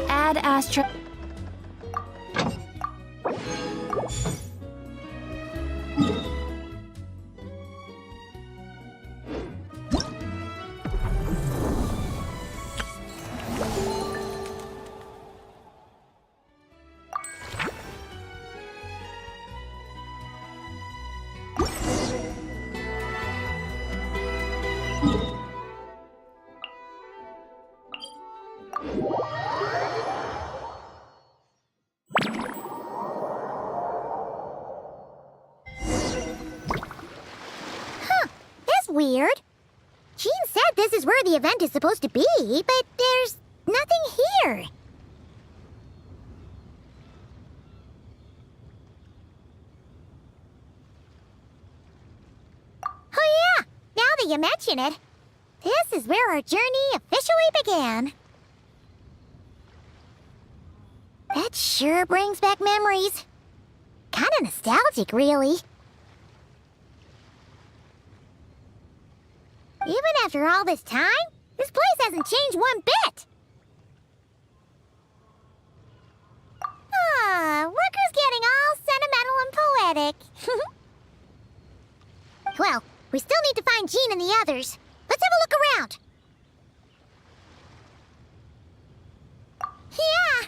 Add Astra. Weird. Jean said this is where the event is supposed to be, but there's nothing here. Oh yeah, now that you mention it, this is where our journey officially began. That sure brings back memories. Kinda nostalgic, really. Even after all this time, this place hasn't changed one bit. Look who's getting all sentimental and poetic. Well, we still need to find Jean and the others. Let's have a look around. Yeah.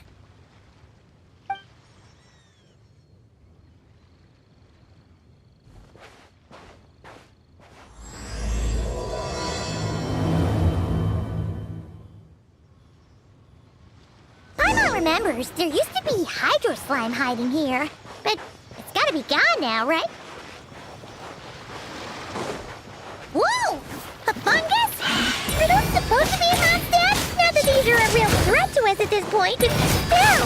Remembers, there used to be Hydro Slime hiding here, but it's gotta be gone now, right? Whoa! A fungus? Are those supposed to be monsters? Not that these are a real threat to us at this point, but still!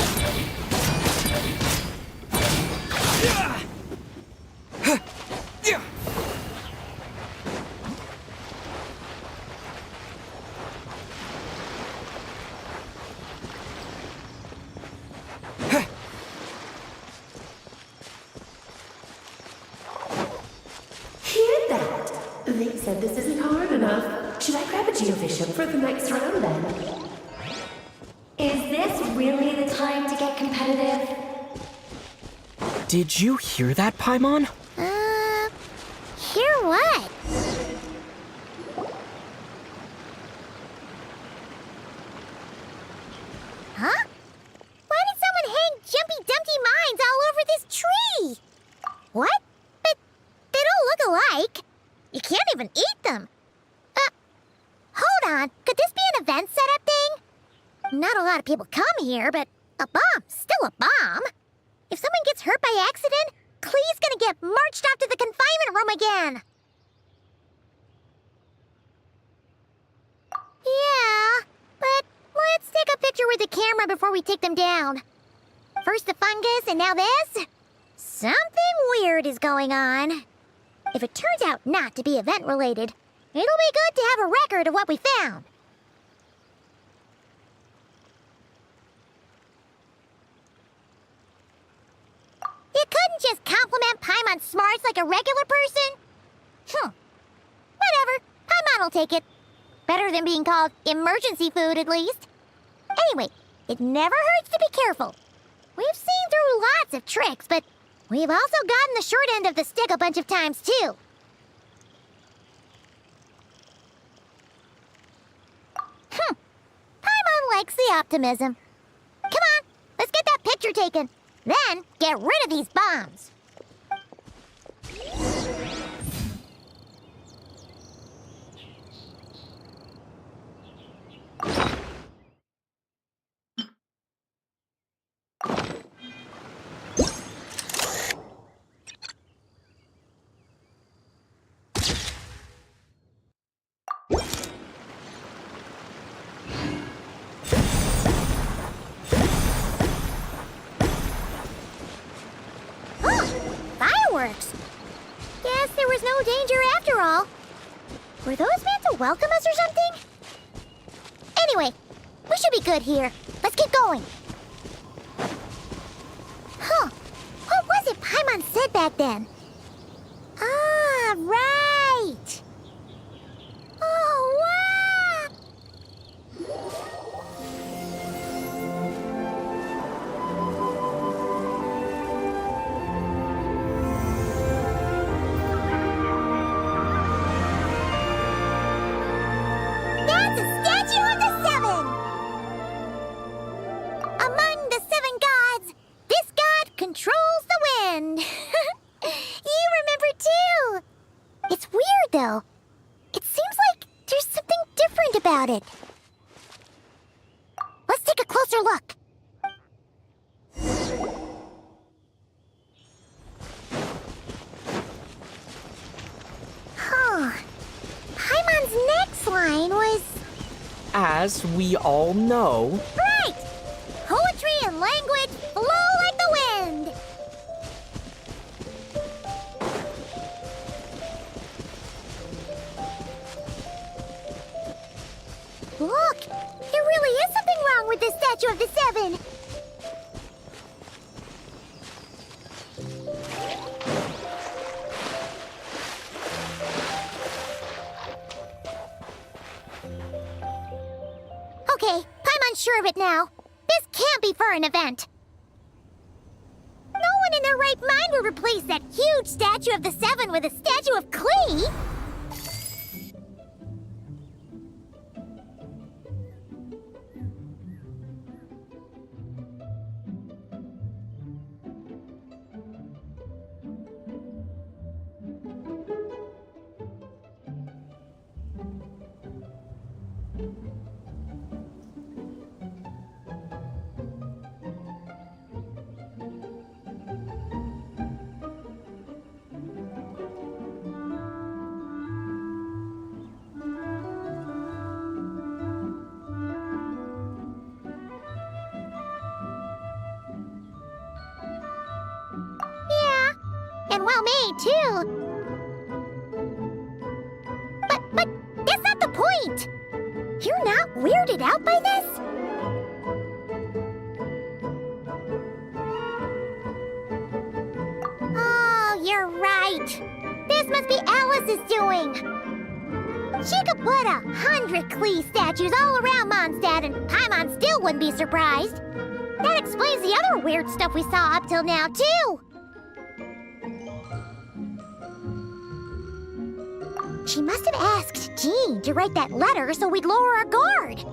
They said this isn't hard enough. Should I grab a Geovishap for the next round then? Is this really the time to get competitive? Did you hear that, Paimon? Hear what? Huh? Why did someone hang Jumpy Dumpty mines all over this tree? What? But they don't look alike. You can't even eat them. Hold on. Could this be an event setup thing? Not a lot of people come here, but a bomb's still a bomb. If someone gets hurt by accident, Klee's gonna get marched off to the confinement room again. Yeah, but let's take a picture with the camera before we take them down. First the fungus, and now this? Something weird is going on. If it turns out not to be event-related, it'll be good to have a record of what we found. You couldn't just compliment Paimon's smarts like a regular person? Whatever. Paimon will take it. Better than being called emergency food, at least. Anyway, it never hurts to be careful. We've seen through lots of tricks, but we've also gotten the short end of the stick a bunch of times, too. Paimon likes the optimism. Come on, let's get that picture taken. Then, get rid of these bombs. Fireworks! Guess there was no danger after all. Were those meant to welcome us or something? Anyway, we should be good here. Let's keep going. What was it Paimon said back then? Ah, right! different about it. Let's take a closer look. Huh. Paimon's next line was... As we all know, Right! Poetry and language flow like the wind! Look! There really is something wrong with this statue of the Seven! Okay, Paimon's sure of it now. This can't be for an event. No one in their right mind would replace that huge statue of the Seven with a statue of Klee. Yeah, and well made too. But that's not the point. You're not weirded out by this? Oh, you're right. This must be Alice's doing. She could put 100 Klee statues all around Mondstadt and Paimon still wouldn't be surprised. That explains the other weird stuff we saw up till now, too. She must have asked Jean to write that letter so we'd lower our guard.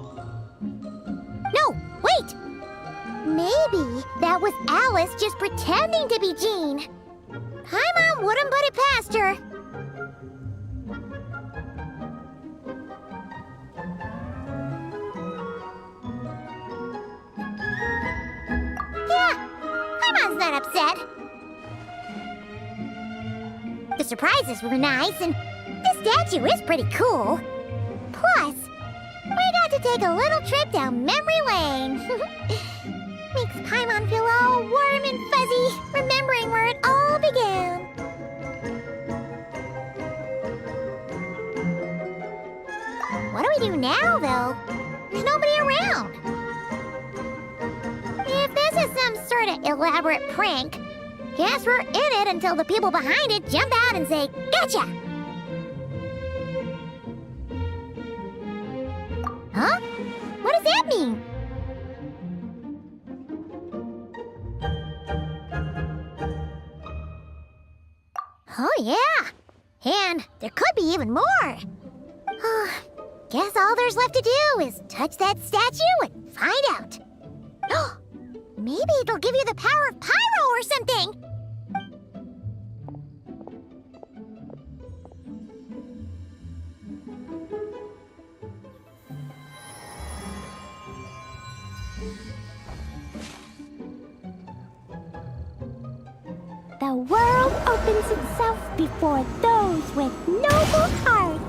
No, wait! Maybe that was Alice just pretending to be Jean. Paimon wouldn't put it past her. Yeah, Paimon's not upset. The surprises were nice, and this statue is pretty cool. Plus, we got to take a little trip down memory lane. Makes Paimon feel all warm and fuzzy, remembering where it all began. What do we do now, though? There's nobody around. If this is some sort of elaborate prank, guess we're in it until the people behind it jump out and say, "Gotcha!" Huh? What does that mean? Oh, yeah. And there could be even more. Guess all there's left to do is touch that statue and find out. Maybe it'll give you the power of Pyro or something. The world opens itself before those with noble hearts.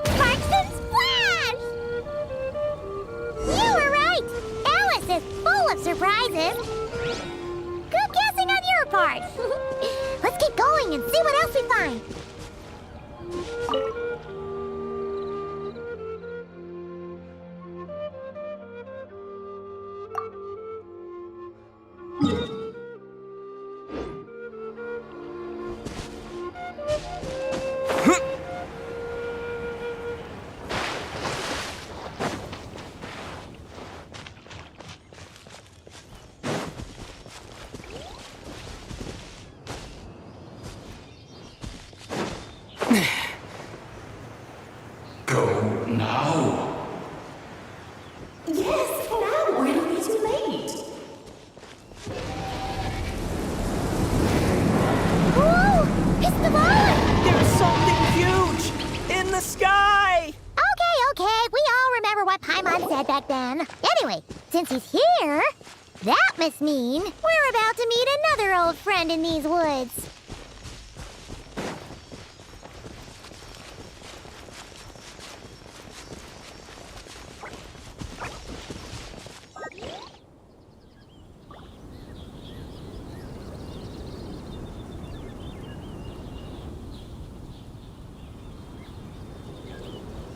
Sparks and Splash! You were right! Alice is full of surprises. Good guessing on your part. Let's keep going and see what else we find. Go now. Yes, now, or it'll be too late. Whoa! It's the ball! There's something huge in the sky! Okay, we all remember what Paimon said back then. Anyway, since he's here, that must mean we're about to meet another old friend in these woods.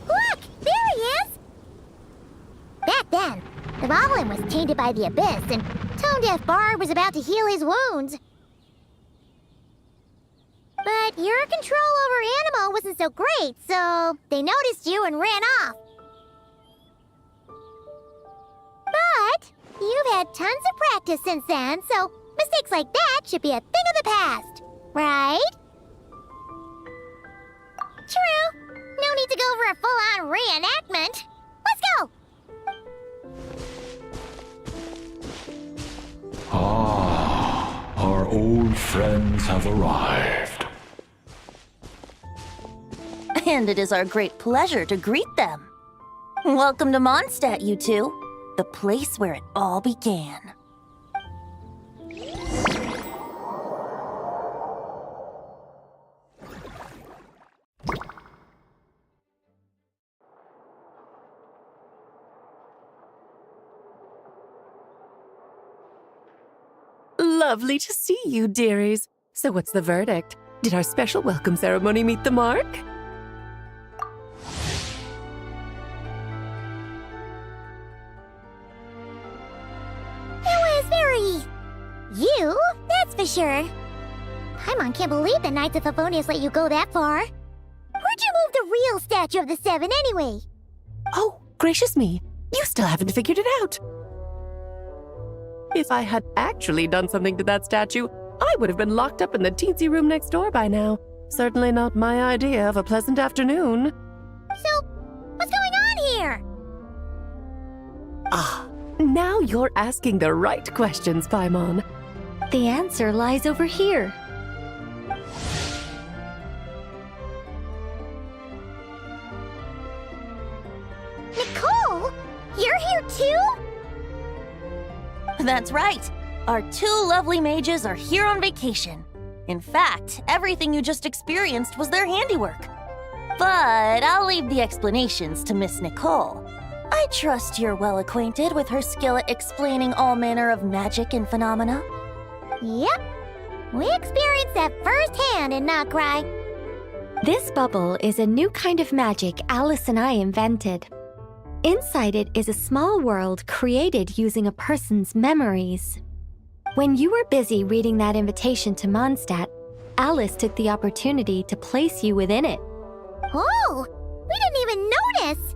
Look! There he is! Back then, the Boblin was tainted by the Abyss, and Tone-Deaf Bard was about to heal his wounds. But your control over Animo wasn't so great, so they noticed you and ran off. But you've had tons of practice since then, so mistakes like that should be a thing of the past, right? True. No need to go for a full-on reenactment. Let's go! Our old friends have arrived. And it is our great pleasure to greet them. Welcome to Mondstadt, you two. The place where it all began. Lovely to see you, dearies. So what's the verdict? Did our special welcome ceremony meet the mark? It was very... you, that's for sure. Paimon can't believe the Knights of Favonius let you go that far. Where'd you move the real statue of the Seven anyway? Oh, gracious me. You still haven't figured it out. If I had actually done something to that statue, I would have been locked up in the teensy room next door by now. Certainly not my idea of a pleasant afternoon. So, what's going on here? Ah, now you're asking the right questions, Paimon. The answer lies over here. Nicole? You're here too? That's right. Our two lovely mages are here on vacation. In fact, everything you just experienced was their handiwork. But I'll leave the explanations to Miss Nicole. I trust you're well acquainted with her skill at explaining all manner of magic and phenomena. Yep. We experienced that firsthand in Notcry. This bubble is a new kind of magic Alice and I invented. Inside it is a small world created using a person's memories. When you were busy reading that invitation to Mondstadt, Alice took the opportunity to place you within it. Oh, we didn't even notice.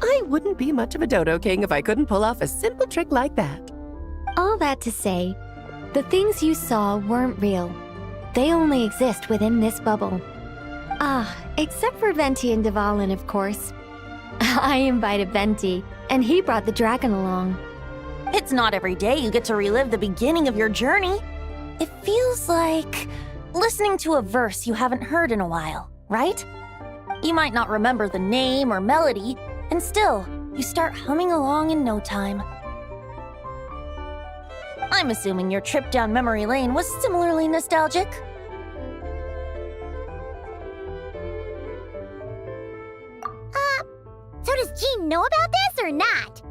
I wouldn't be much of a Dodo King if I couldn't pull off a simple trick like that. All that to say, the things you saw weren't real. They only exist within this bubble. Ah, except for Venti and Dvalin, of course. I invited Venti, and he brought the dragon along. It's not every day you get to relive the beginning of your journey. It feels like listening to a verse you haven't heard in a while, right? You might not remember the name or melody, and still, you start humming along in no time. I'm assuming your trip down memory lane was similarly nostalgic. So does Jean know about this or not?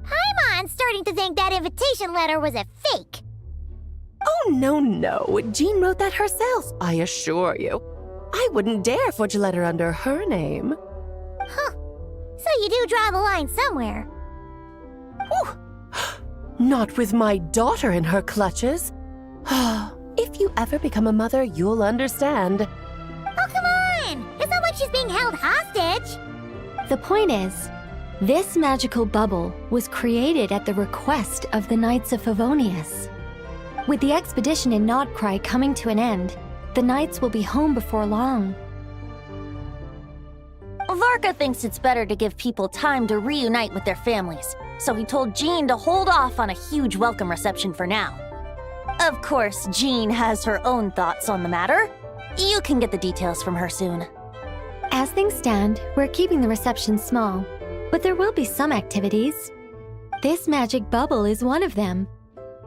Paimon's starting to think that invitation letter was a fake. Oh, no. Jean wrote that herself, I assure you. I wouldn't dare forge a letter under her name. Huh. So you do draw the line somewhere. Whew. Not with my daughter in her clutches. If you ever become a mother, you'll understand. Oh, come on! It's not like she's being held hostage. The point is, this magical bubble was created at the request of the Knights of Favonius. With the expedition in Notcry coming to an end, the Knights will be home before long. Varka thinks it's better to give people time to reunite with their families, so he told Jean to hold off on a huge welcome reception for now. Of course, Jean has her own thoughts on the matter. You can get the details from her soon. As things stand, we're keeping the reception small, but there will be some activities. This magic bubble is one of them.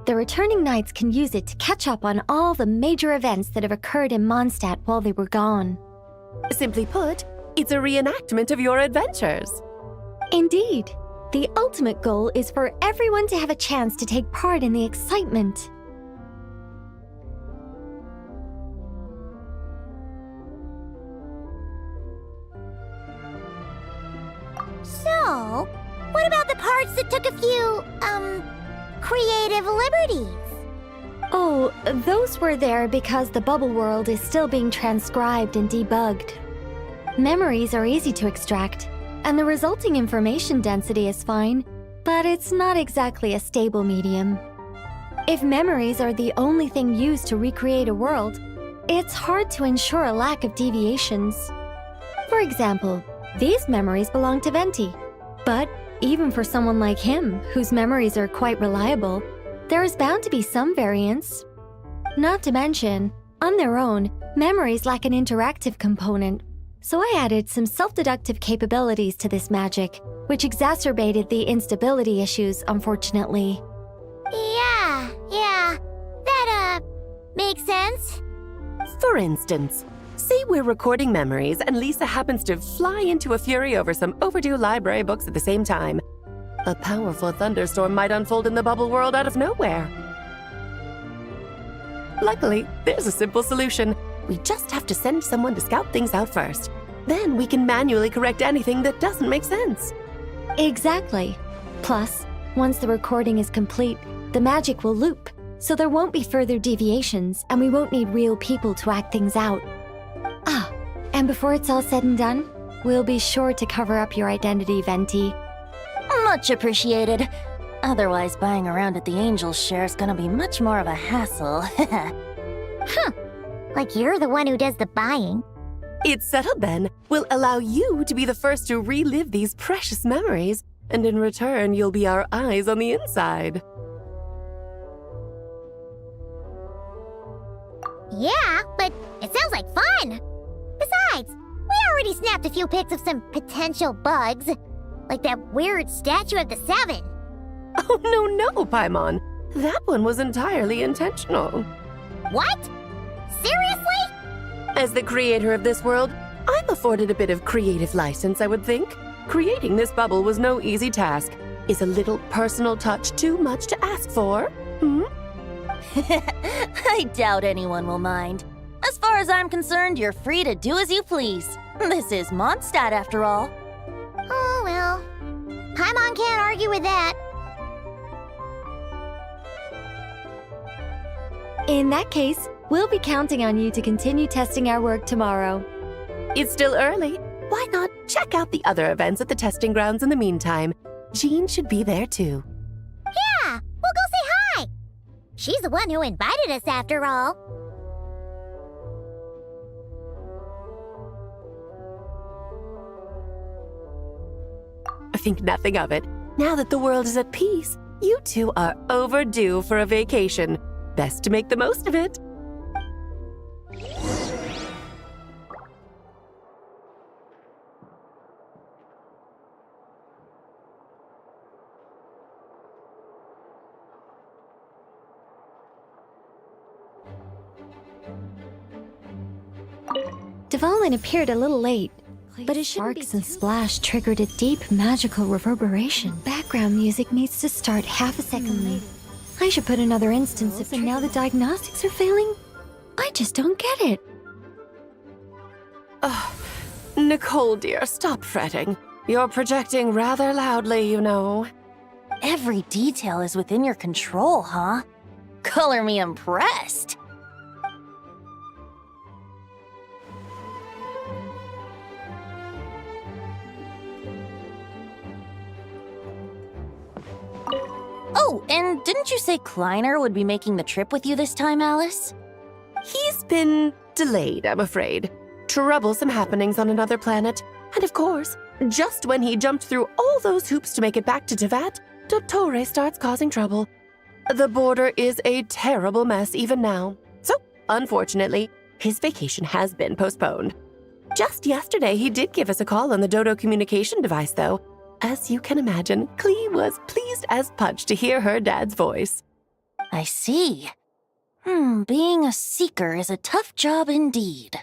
The returning Knights can use it to catch up on all the major events that have occurred in Mondstadt while they were gone. Simply put, it's a reenactment of your adventures. Indeed. The ultimate goal is for everyone to have a chance to take part in the excitement. So, what about the parts that took a few, creative liberties? Oh, those were there because the bubble world is still being transcribed and debugged. Memories are easy to extract, and the resulting information density is fine, but it's not exactly a stable medium. If memories are the only thing used to recreate a world, it's hard to ensure a lack of deviations. For example, these memories belong to Venti, but even for someone like him, whose memories are quite reliable, there is bound to be some variance. Not to mention, on their own, memories lack an interactive component, so I added some self-deductive capabilities to this magic, which exacerbated the instability issues, unfortunately. Yeah, that, makes sense. For instance, say we're recording memories and Lisa happens to fly into a fury over some overdue library books at the same time. A powerful thunderstorm might unfold in the bubble world out of nowhere. Luckily, there's a simple solution. We just have to send someone to scout things out first. Then we can manually correct anything that doesn't make sense. Exactly. Plus, once the recording is complete, the magic will loop, so there won't be further deviations, and we won't need real people to act things out. Ah, and before it's all said and done, we'll be sure to cover up your identity, Venti. Much appreciated. Otherwise, buying around at the Angels share is gonna be much more of a hassle. Like you're the one who does the buying. It's settled then. We'll allow you to be the first to relive these precious memories, and in return, you'll be our eyes on the inside. Yeah, but it sounds like fun. Besides, we already snapped a few pics of some potential bugs. Like that weird statue of the Seven. Oh, no, Paimon. That one was entirely intentional. What? Seriously? As the creator of this world, I'm afforded a bit of creative license, I would think. Creating this bubble was no easy task. Is a little personal touch too much to ask for? I doubt anyone will mind. As far as I'm concerned, you're free to do as you please. This is Mondstadt, after all. Oh, well. Paimon can't argue with that. In that case, we'll be counting on you to continue testing our work tomorrow. It's still early. Why not check out the other events at the testing grounds in the meantime? Jean should be there too. Yeah, we'll go say hi. She's the one who invited us after all. Think nothing of it. Now that the world is at peace, you two are overdue for a vacation. Best to make the most of it. Dvalin appeared a little late, but his sparks and splash triggered a deep magical reverberation. Background music needs to start half a second late. I should put another instance of, and now the diagnostics are failing? I just don't get it. Nicole, dear, stop fretting. You're projecting rather loudly, you know. Every detail is within your control, huh? Color me impressed. Oh, and didn't you say Kleiner would be making the trip with you this time, Alice? He's been delayed, I'm afraid. Troublesome happenings on another planet. And of course, just when he jumped through all those hoops to make it back to Tevat, Dottore starts causing trouble. The border is a terrible mess even now. So, unfortunately, his vacation has been postponed. Just yesterday, he did give us a call on the Dodo communication device, though. As you can imagine, Klee was pleased as punch to hear her dad's voice. I see. Being a seeker is a tough job indeed.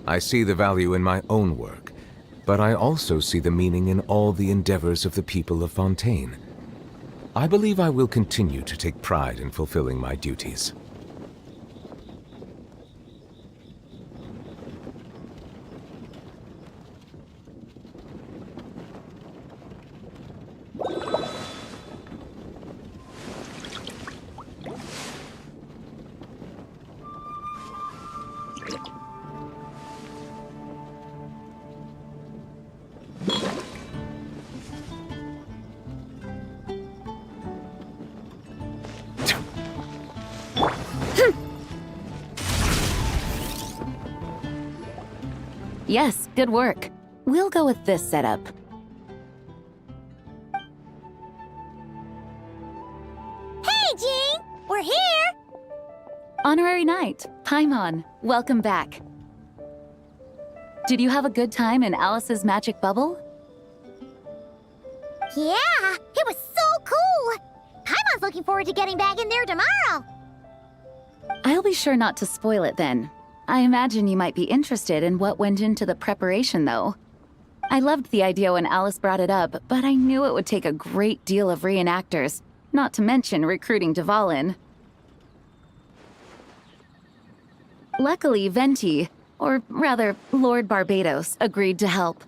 I see the value in my own work, but I also see the meaning in all the endeavors of the people of Fontaine. I believe I will continue to take pride in fulfilling my duties. Yes, good work. We'll go with this setup. Hey, Jean! We're here! Honorary Knight, Paimon, welcome back. Did you have a good time in Alice's magic bubble? Yeah, it was so cool! Paimon's looking forward to getting back in there tomorrow! I'll be sure not to spoil it then. I imagine you might be interested in what went into the preparation, though. I loved the idea when Alice brought it up, but I knew it would take a great deal of reenactors, not to mention recruiting Dvalin. Luckily, Venti, or rather, Lord Barbados, agreed to help.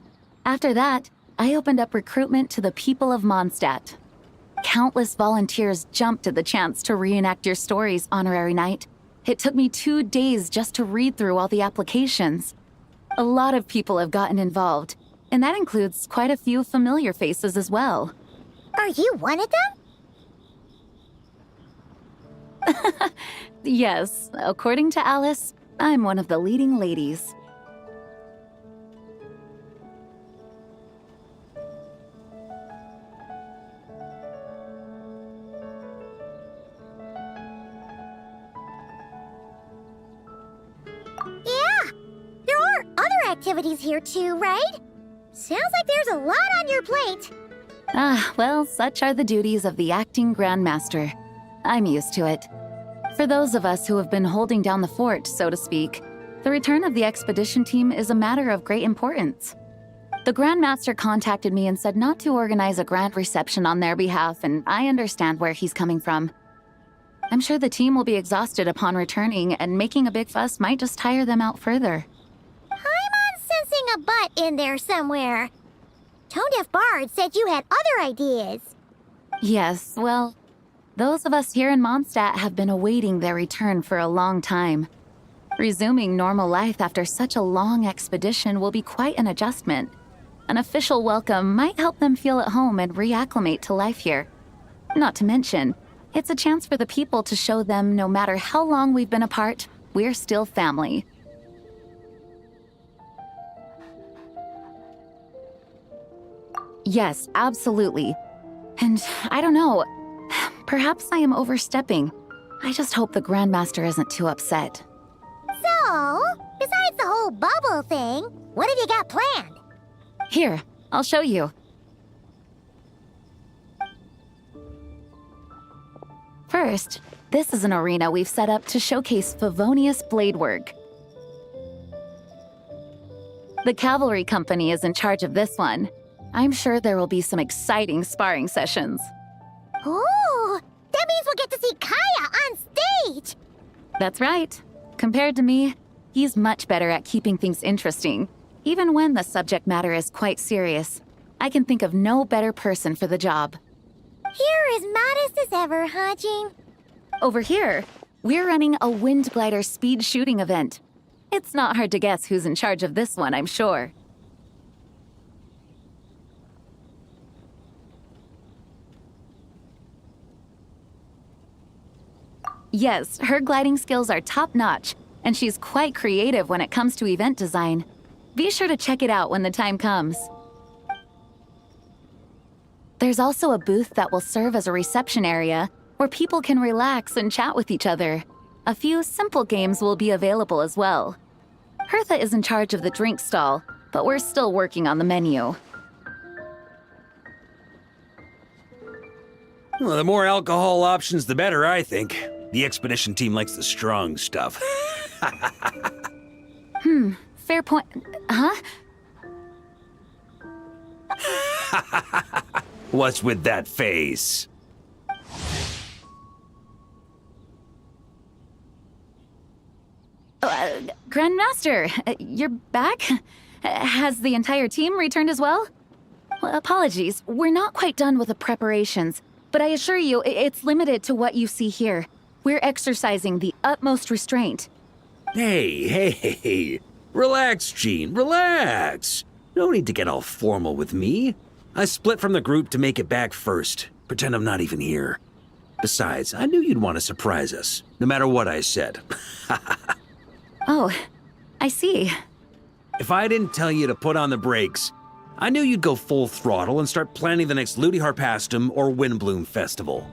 After that, I opened up recruitment to the people of Mondstadt. Countless volunteers jumped at the chance to reenact your stories, Honorary Knight. It took me 2 days just to read through all the applications. A lot of people have gotten involved, and that includes quite a few familiar faces as well. Are you one of them? Yes, according to Alice, I'm one of the leading ladies. Yeah, there are other activities here too, right? Sounds like there's a lot on your plate. Ah, well, such are the duties of the acting Grandmaster. I'm used to it. For those of us who have been holding down the fort, so to speak, the return of the expedition team is a matter of great importance. The Grandmaster contacted me and said not to organize a grand reception on their behalf, and I understand where he's coming from. I'm sure the team will be exhausted upon returning, and making a big fuss might just tire them out further. I'm sensing a butt in there somewhere. Tone-deaf Bard said you had other ideas. Yes, well, those of us here in Mondstadt have been awaiting their return for a long time. Resuming normal life after such a long expedition will be quite an adjustment. An official welcome might help them feel at home and reacclimate to life here. Not to mention, it's a chance for the people to show them no matter how long we've been apart, we're still family. Yes, absolutely. And I don't know, perhaps I am overstepping. I just hope the Grandmaster isn't too upset. So, besides the whole bubble thing, what have you got planned? Here, I'll show you. First, this is an arena we've set up to showcase Favonius blade work. The Cavalry Company is in charge of this one. I'm sure there will be some exciting sparring sessions. Ooh, that means we'll get to see Kaya on stage! That's right. Compared to me, he's much better at keeping things interesting, even when the subject matter is quite serious. I can think of no better person for the job. You're as modest as ever, huh, Jean? Over here, we're running a Wind Glider speed shooting event. It's not hard to guess who's in charge of this one, I'm sure. Yes, her gliding skills are top-notch, and she's quite creative when it comes to event design. Be sure to check it out when the time comes. There's also a booth that will serve as a reception area where people can relax and chat with each other. A few simple games will be available as well. Hertha is in charge of the drink stall, but we're still working on the menu. Well, the more alcohol options, the better, I think. The expedition team likes the strong stuff. Fair point. Huh? What's with that face? Grandmaster, you're back? Has the entire team returned as well? Well, apologies, we're not quite done with the preparations, but I assure you, it's limited to what you see here. We're exercising the utmost restraint. Hey. Relax, Jean, relax. No need to get all formal with me. I split from the group to make it back first. Pretend I'm not even here. Besides, I knew you'd want to surprise us, no matter what I said. Oh, I see. If I didn't tell you to put on the brakes, I knew you'd go full throttle and start planning the next Ludi Harpastum or Windbloom Festival.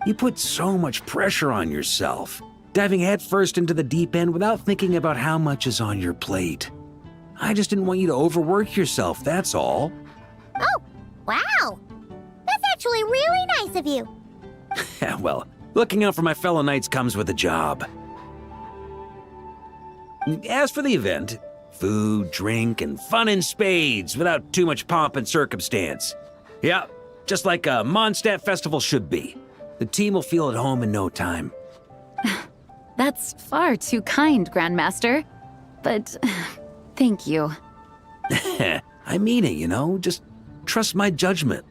You put so much pressure on yourself, diving headfirst into the deep end without thinking about how much is on your plate. I just didn't want you to overwork yourself, that's all. Oh, wow! That's actually really nice of you. Well, looking out for my fellow knights comes with a job. As for the event, food, drink, and fun in spades without too much pomp and circumstance. Yeah, just like a Mondstadt festival should be. The team will feel at home in no time. That's far too kind, Grandmaster. But thank you. I mean it, you know? Just trust my judgment.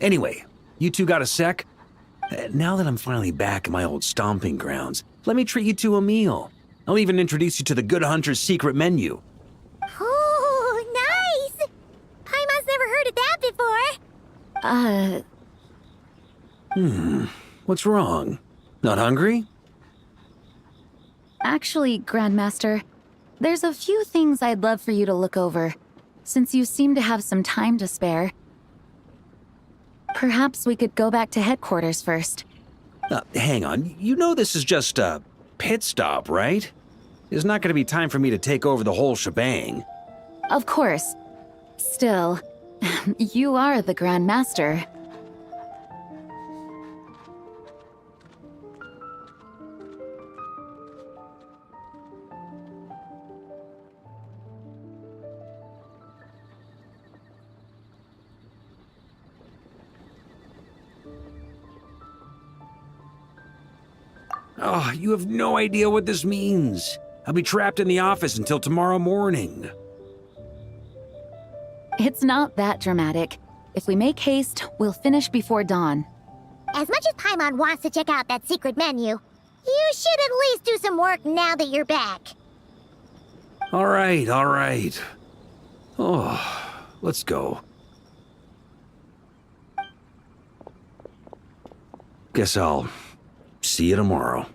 Anyway, you two got a sec? Now that I'm finally back in my old stomping grounds, let me treat you to a meal. I'll even introduce you to the Good Hunter's secret menu. Ooh, nice! Paimon's never heard of that before. What's wrong? Not hungry? Actually, Grandmaster, there's a few things I'd love for you to look over, since you seem to have some time to spare. Perhaps we could go back to headquarters first. Hang on, you know this is just a pit stop, right? There's not going to be time for me to take over the whole shebang. Of course. Still, you are the Grandmaster. Oh, you have no idea what this means. I'll be trapped in the office until tomorrow morning. It's not that dramatic. If we make haste, we'll finish before dawn. As much as Paimon wants to check out that secret menu, you should at least do some work now that you're back. All right. Oh, let's go. Guess I'll see you tomorrow.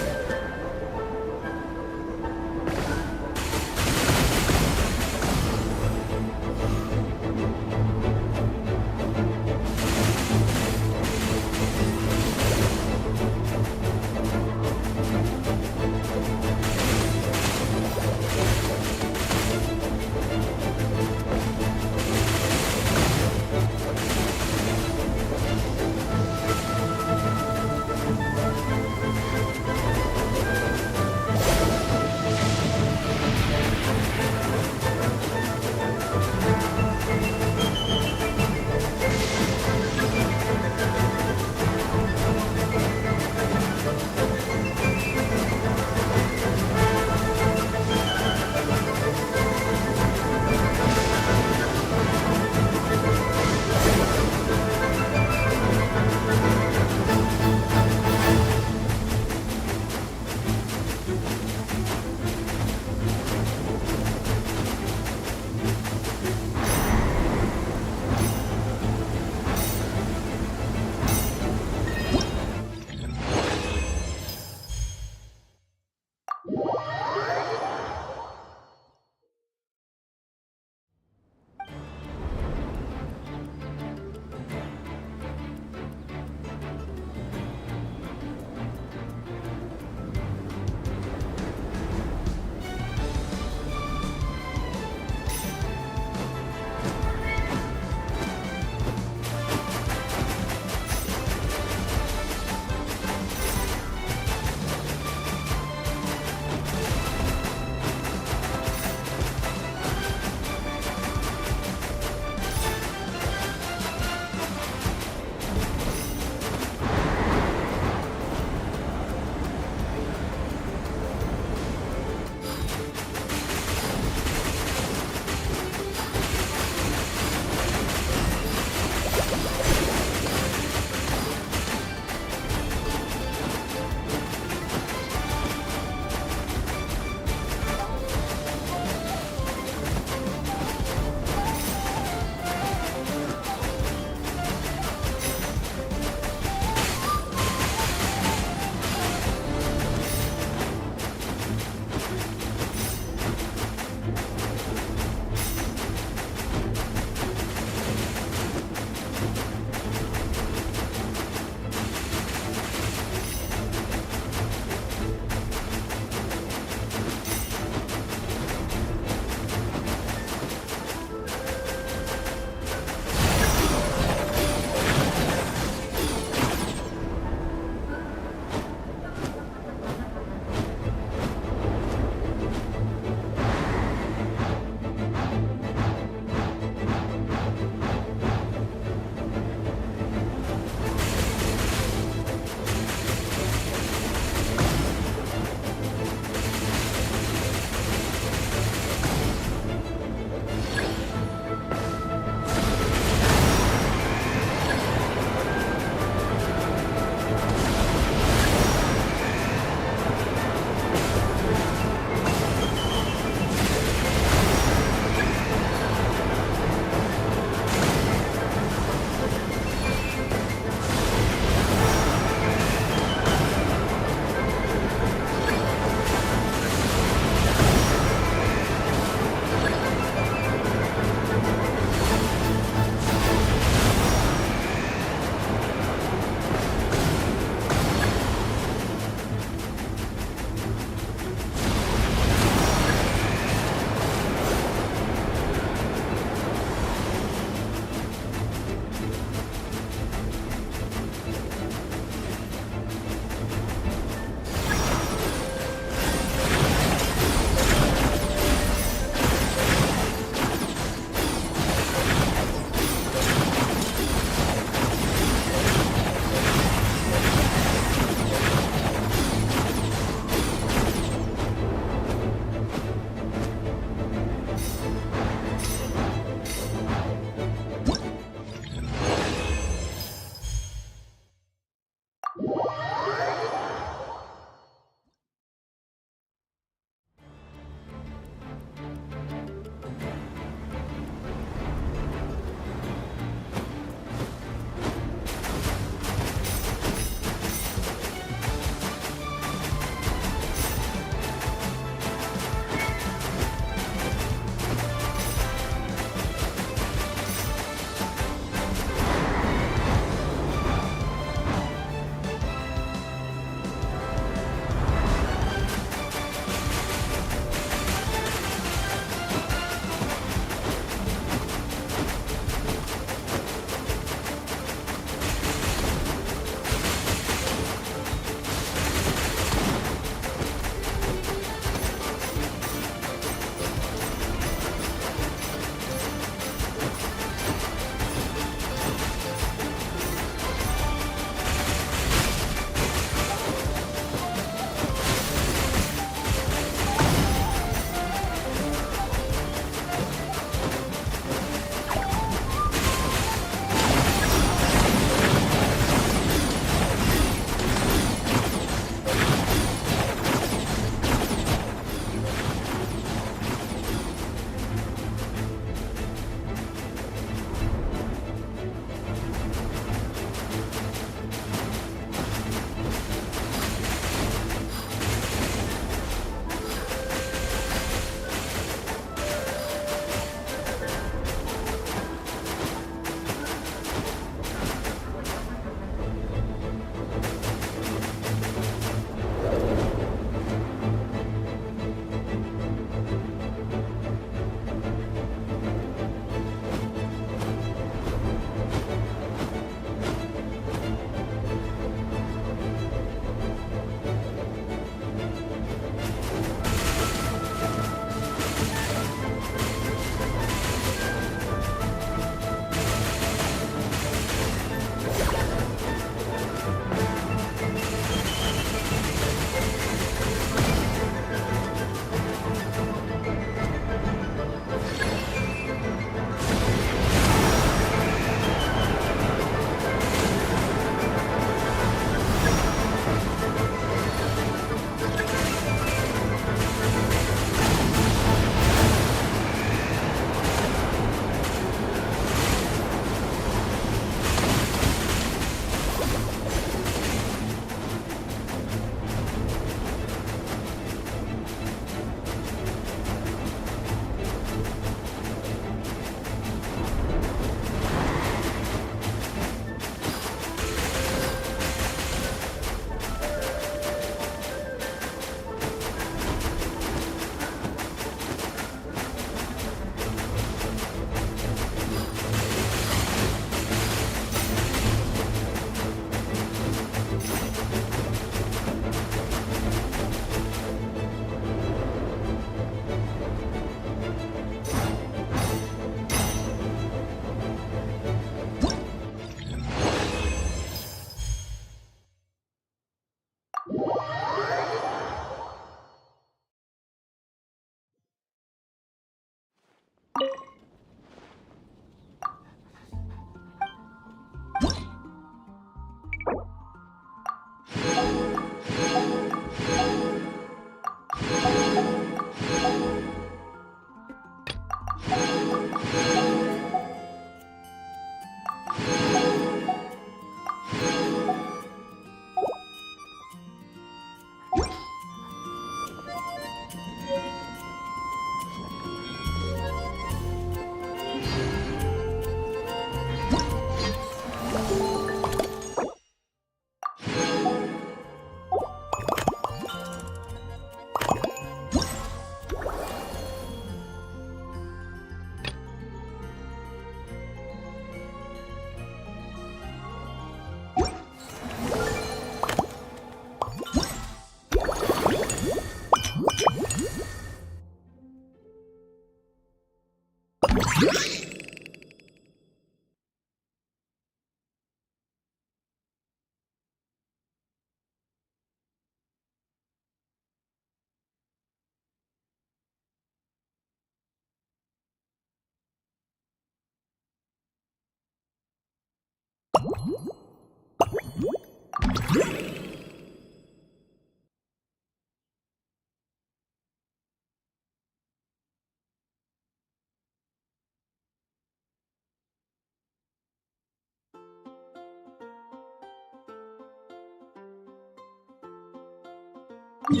The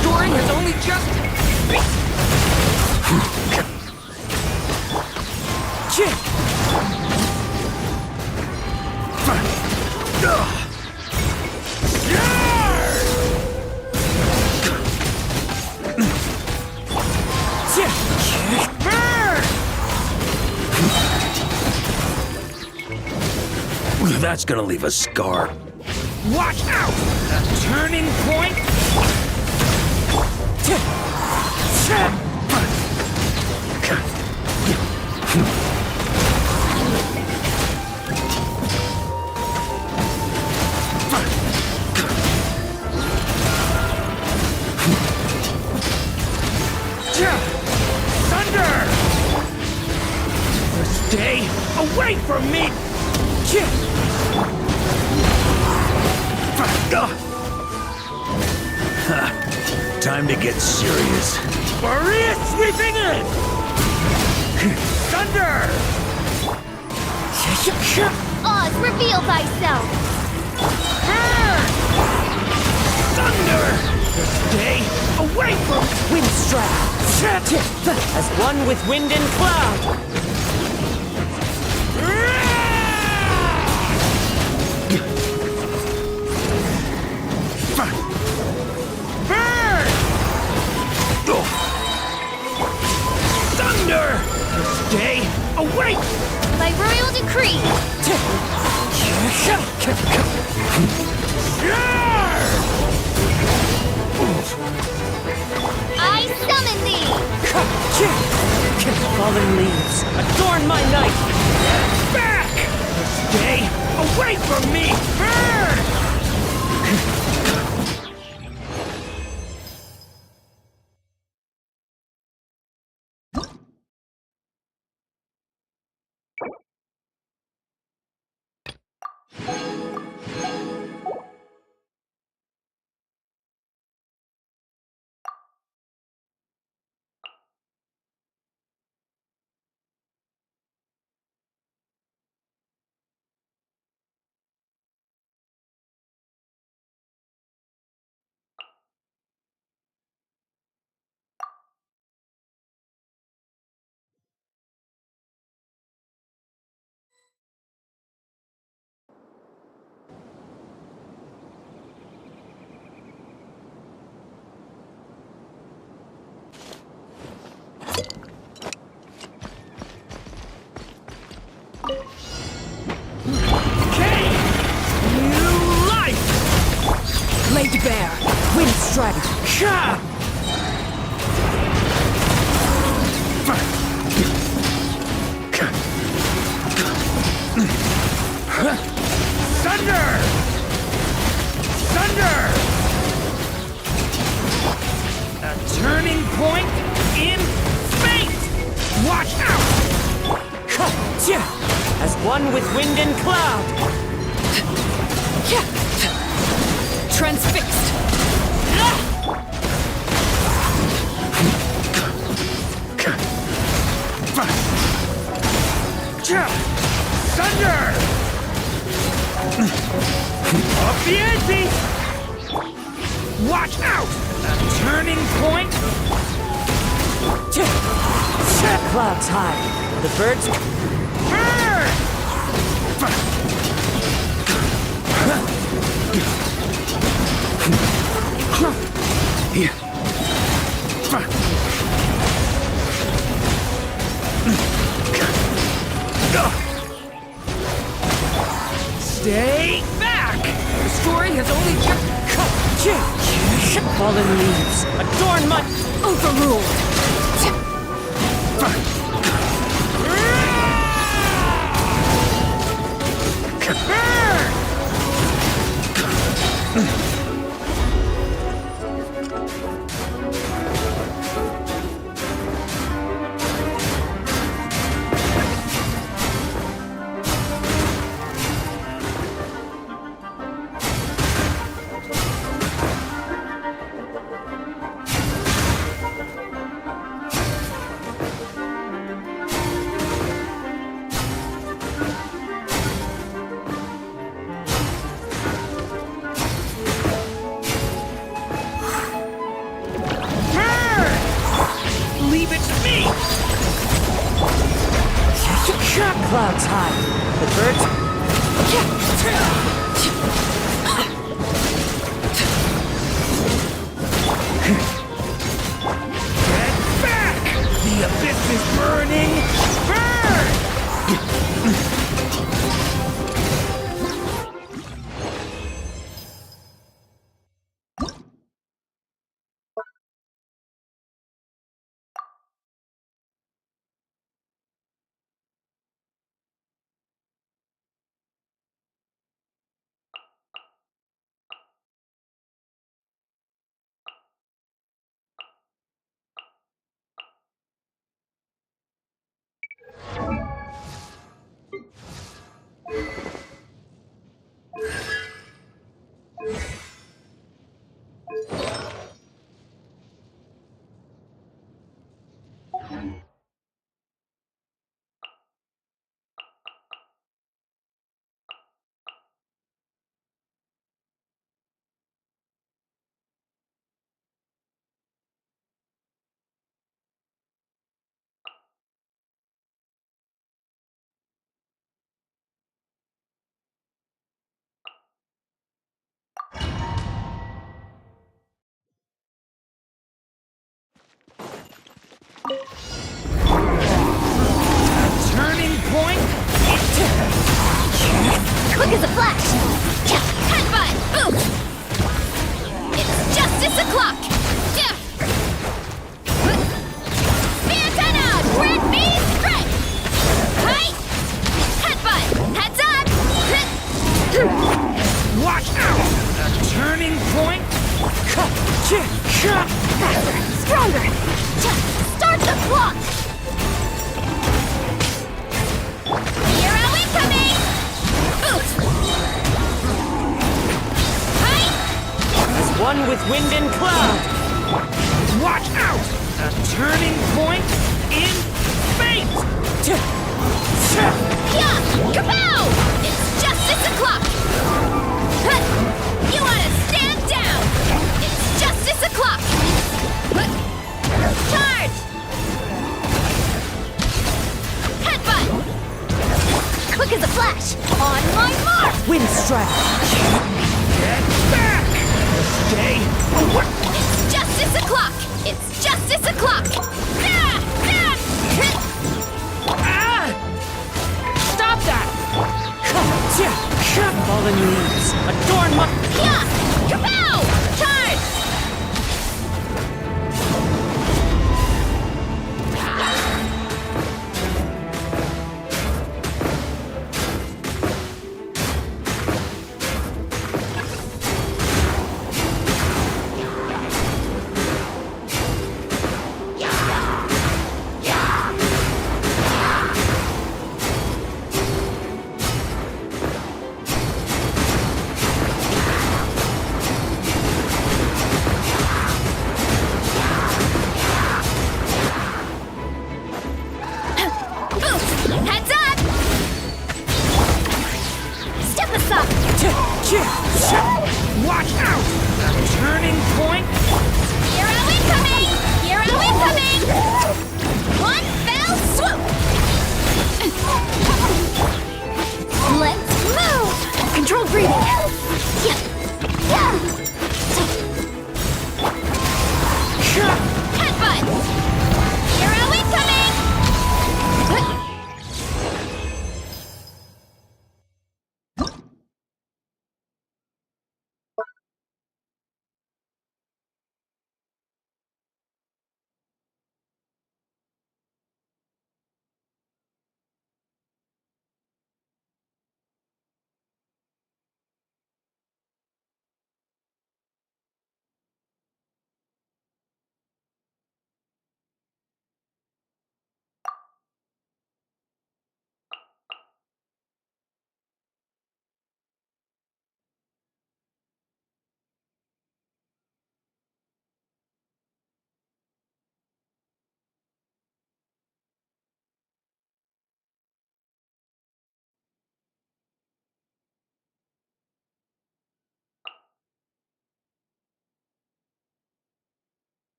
story has only just... That's gonna leave a scar. Watch out! A turning point! Thunder! Stay away from me! Time to get serious. Maria sweeping in! Thunder! Oz, reveal thyself! Thunder! Stay away from Windstrap! As one with wind and cloud! Burn! Thunder! Stay away! By royal decree! I summon thee! Fallen leaves, adorn my night! Back! Stay away from me! Burn! Laid bare, wind strategy. point in space! Watch out! As one with wind and cloud! Transfixed! Thunder! Up the ante! Watch out! A turning point! Clouds high. The birds... Bird! Stay back! The story has only just... Fallen leaves. Adorn my... Overruled. Leave it to me! Clouds high. The birds... Get back! The abyss is burning! Burn! Turning point? Quick as a flash! Headbutt! Boom! It's justice o'clock! Antenna! Grand beam strike! Height! Headbutt! Heads up! Watch out! A turning point? Faster! Stronger! Start the clock! Hero incoming! Boost! Height! As one with wind and cloud! Watch out! A turning point in space! Yeah! Kapow! It's justice o'clock! You wanna stand down! It's justice o'clock! Charge! Headbutt! Quick as a flash! On my mark! Wind strike! Get back! Stay! It's justice o'clock! It's justice o'clock! Stop that! Fallen leaves. Adorn my... Yeah! Kapow! Charge! Watch out! A turning point! Hero incoming! Hero incoming! One fell swoop! Let's move! Controlled breathing. Headbutt! Hero incoming!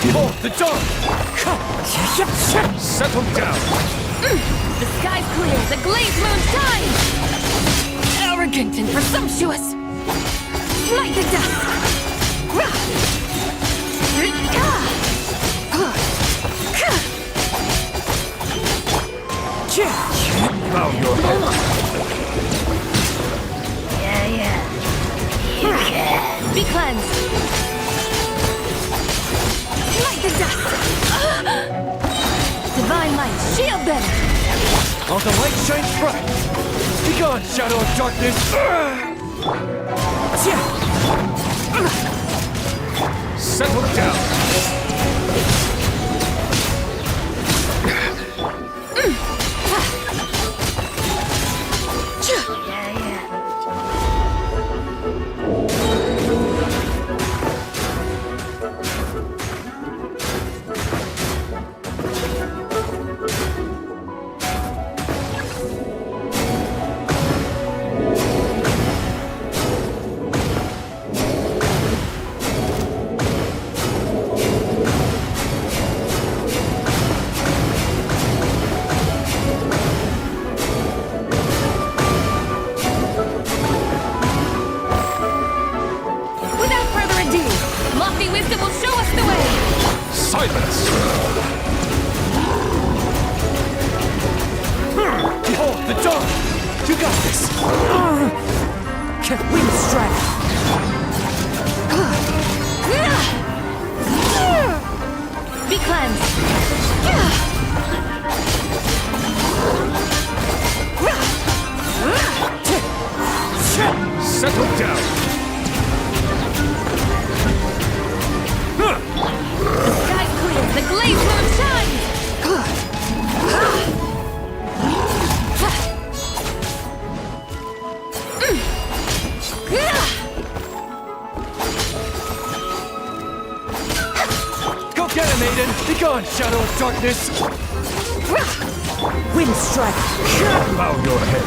Behold the dawn! Settle down! The sky's clear, the glazed moon shines! Arrogant and presumptuous! Light the dust! Bow your head! Be cleansed! Light the dust! Divine light, shield them! All the light shines bright! Begone, shadow of darkness! Settle down! Begone, shadow of darkness! Wind strike! Bow your head!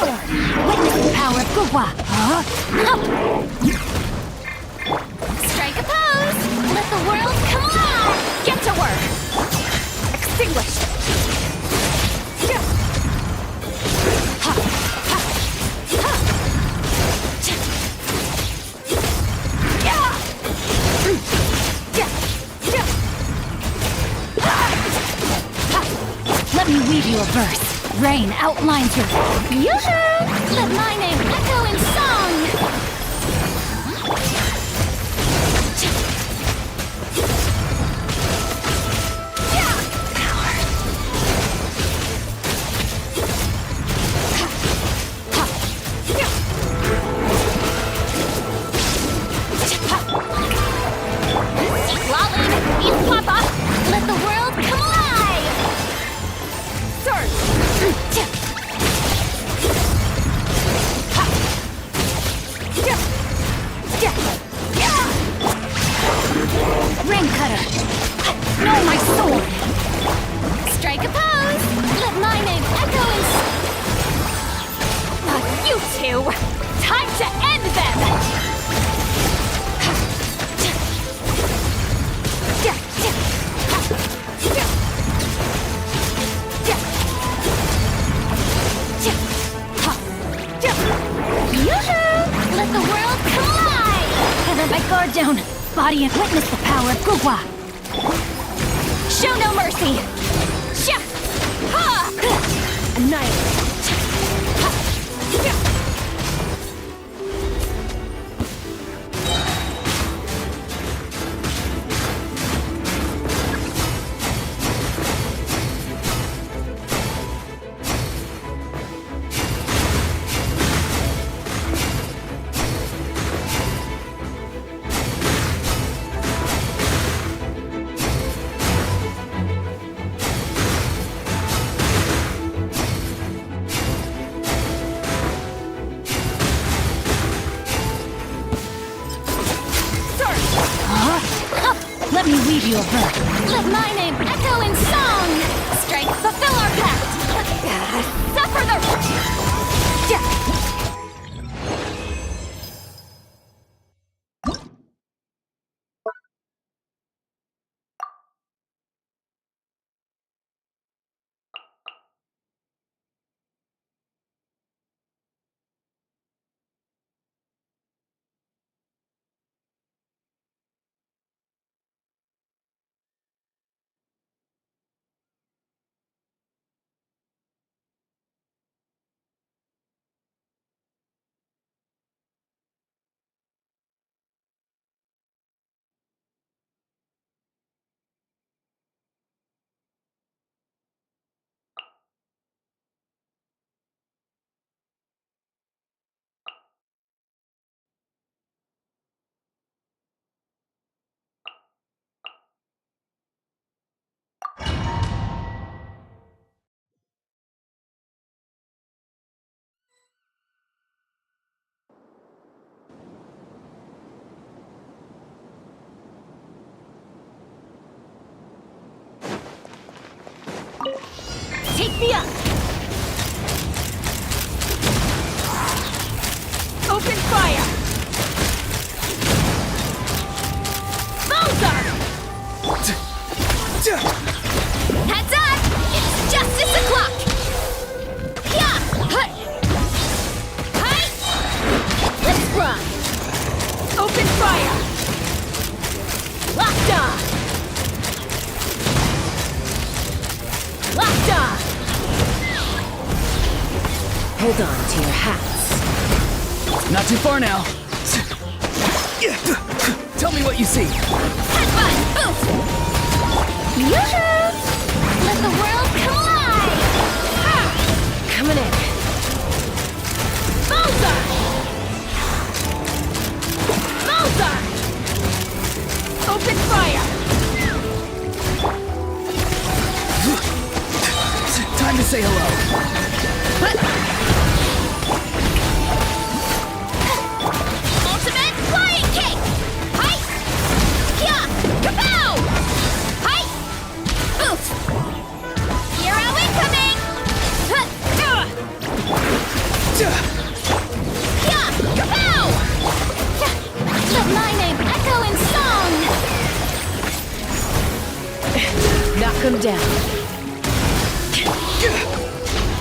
sword! Witness the power of Gugwa! Strike a pose! Let the world come alive! Get to work! Extinguish! Let me weave you a verse. Rain outlines your... Yoo-hoo! Let my name echo in song! Let the world come alive! Sword! Ring cutter! Know my sword! Strike a pose! Let my name echo in... You two! Time to end them! Let the world come alive! Feather my guard down! Body and witness the power of Gugwa! Show no mercy! Shia! Ha! Annihilate! Let me weave you a verse. Let my name echo in song! Strike, fulfill our pact! Suffer the... Take me up! Open fire! Bullseye! Heads up! It's justice o'clock! Yeah! Hut! Hi! Let's run! Open fire! Locked on! Locked on! Hold on to your hats. Not too far now. Tell me what you see. Headbutt! Oof! Yoo-hoo! Let the world come alive! Ha! Coming in. Bullseye! Bullseye! Open fire! Time to say hello. Ultimate flying kick! Hi! Kia! Kapow! Hi! Oof! them down.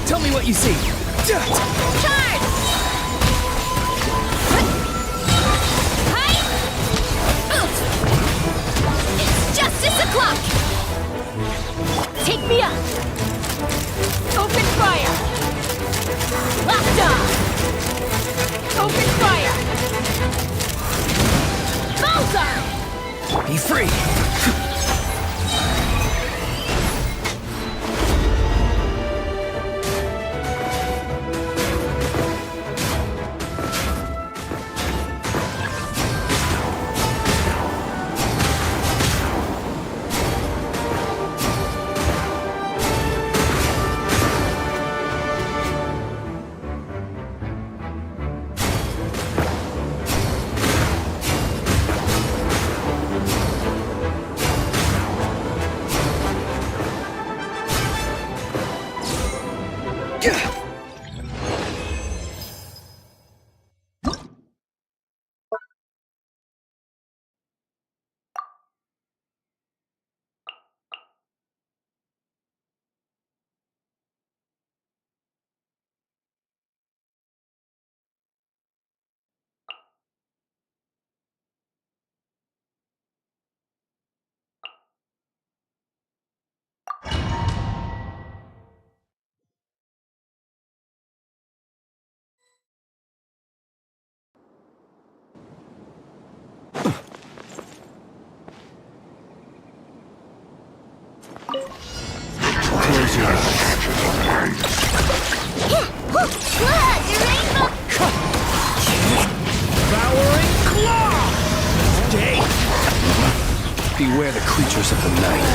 Tell me what you see. Charge! Hi! Oof! It's justice o'clock! Take me up! Open fire! Locked on! Open fire! Bullseye! Be free! Close your eyes. Devouring claw! Stay! Beware the creatures of the night.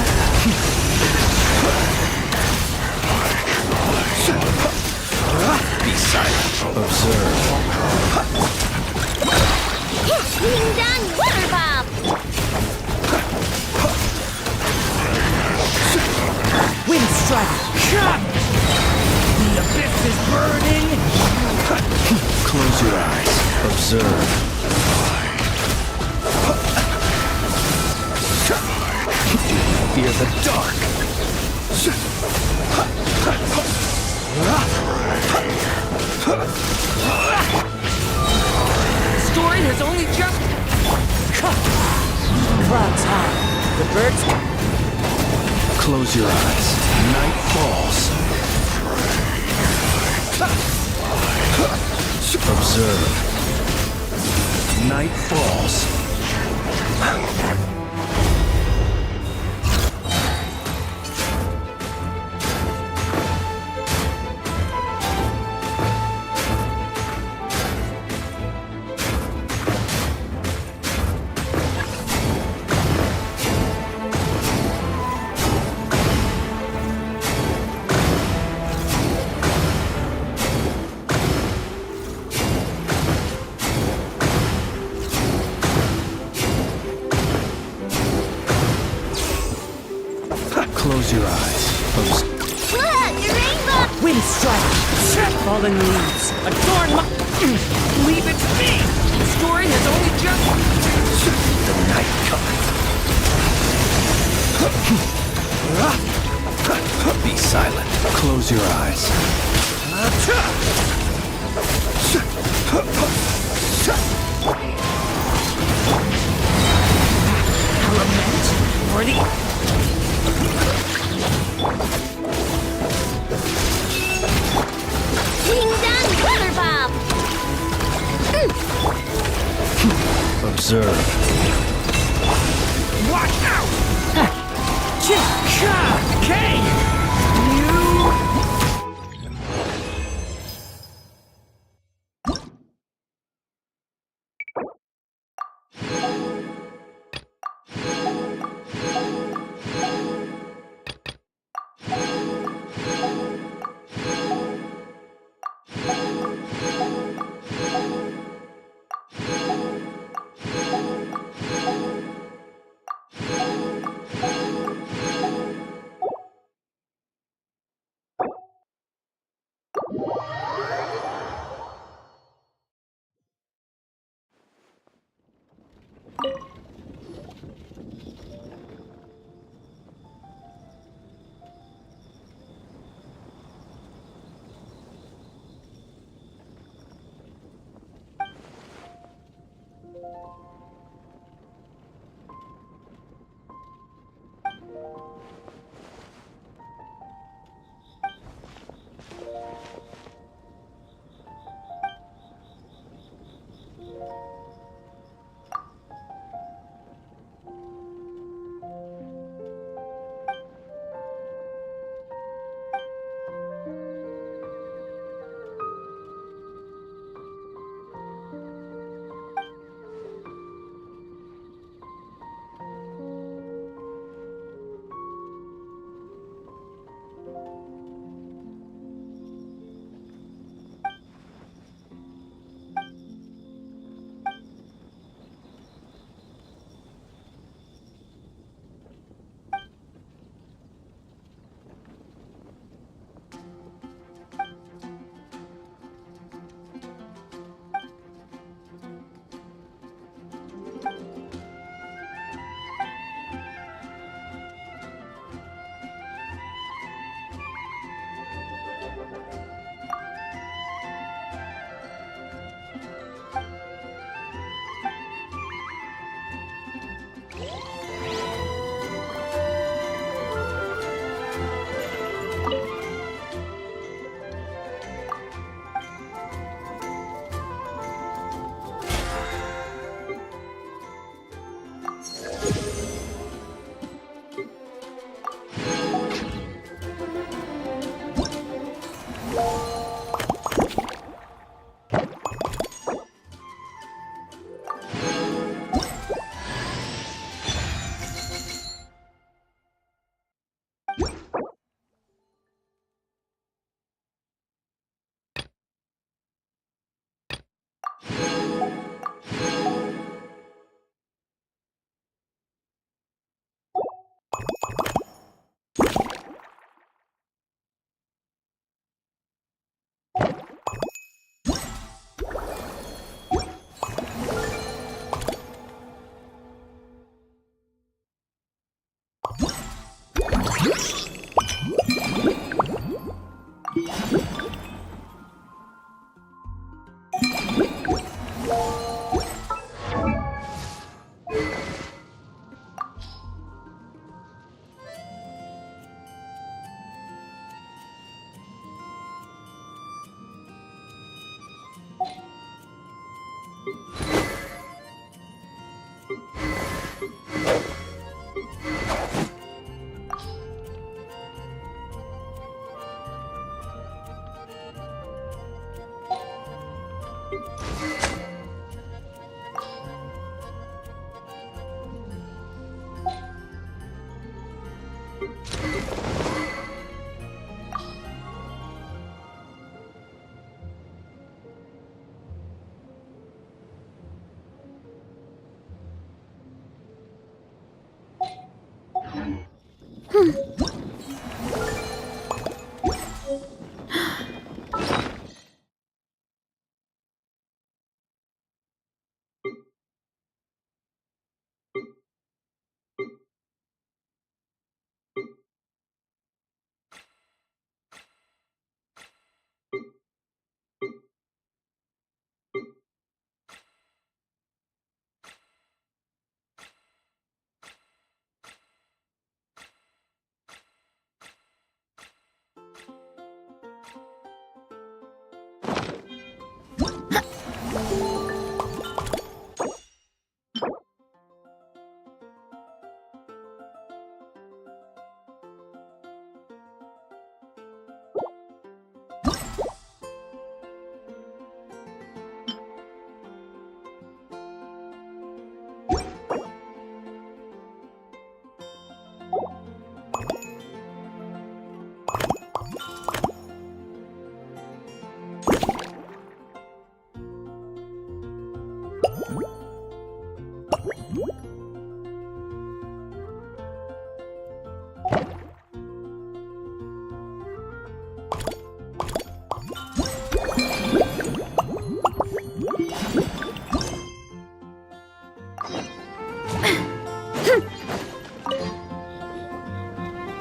Be silent. Observe. Ding dong, water bomb! Wind strike! The abyss is burning! Close your eyes. Observe. Fear the dark! The story has only just... Clouds high. The birds... Close your eyes. Night falls. Observe. Night falls. Close your eyes. Look, your rainbow! Wind strike! Fallen leaves! Adorn my... Leave it to me! The story has only just... The night cometh. Be silent. Close your eyes. Lament for the... Ding dong, water bomb! Observe. Watch out! Okay!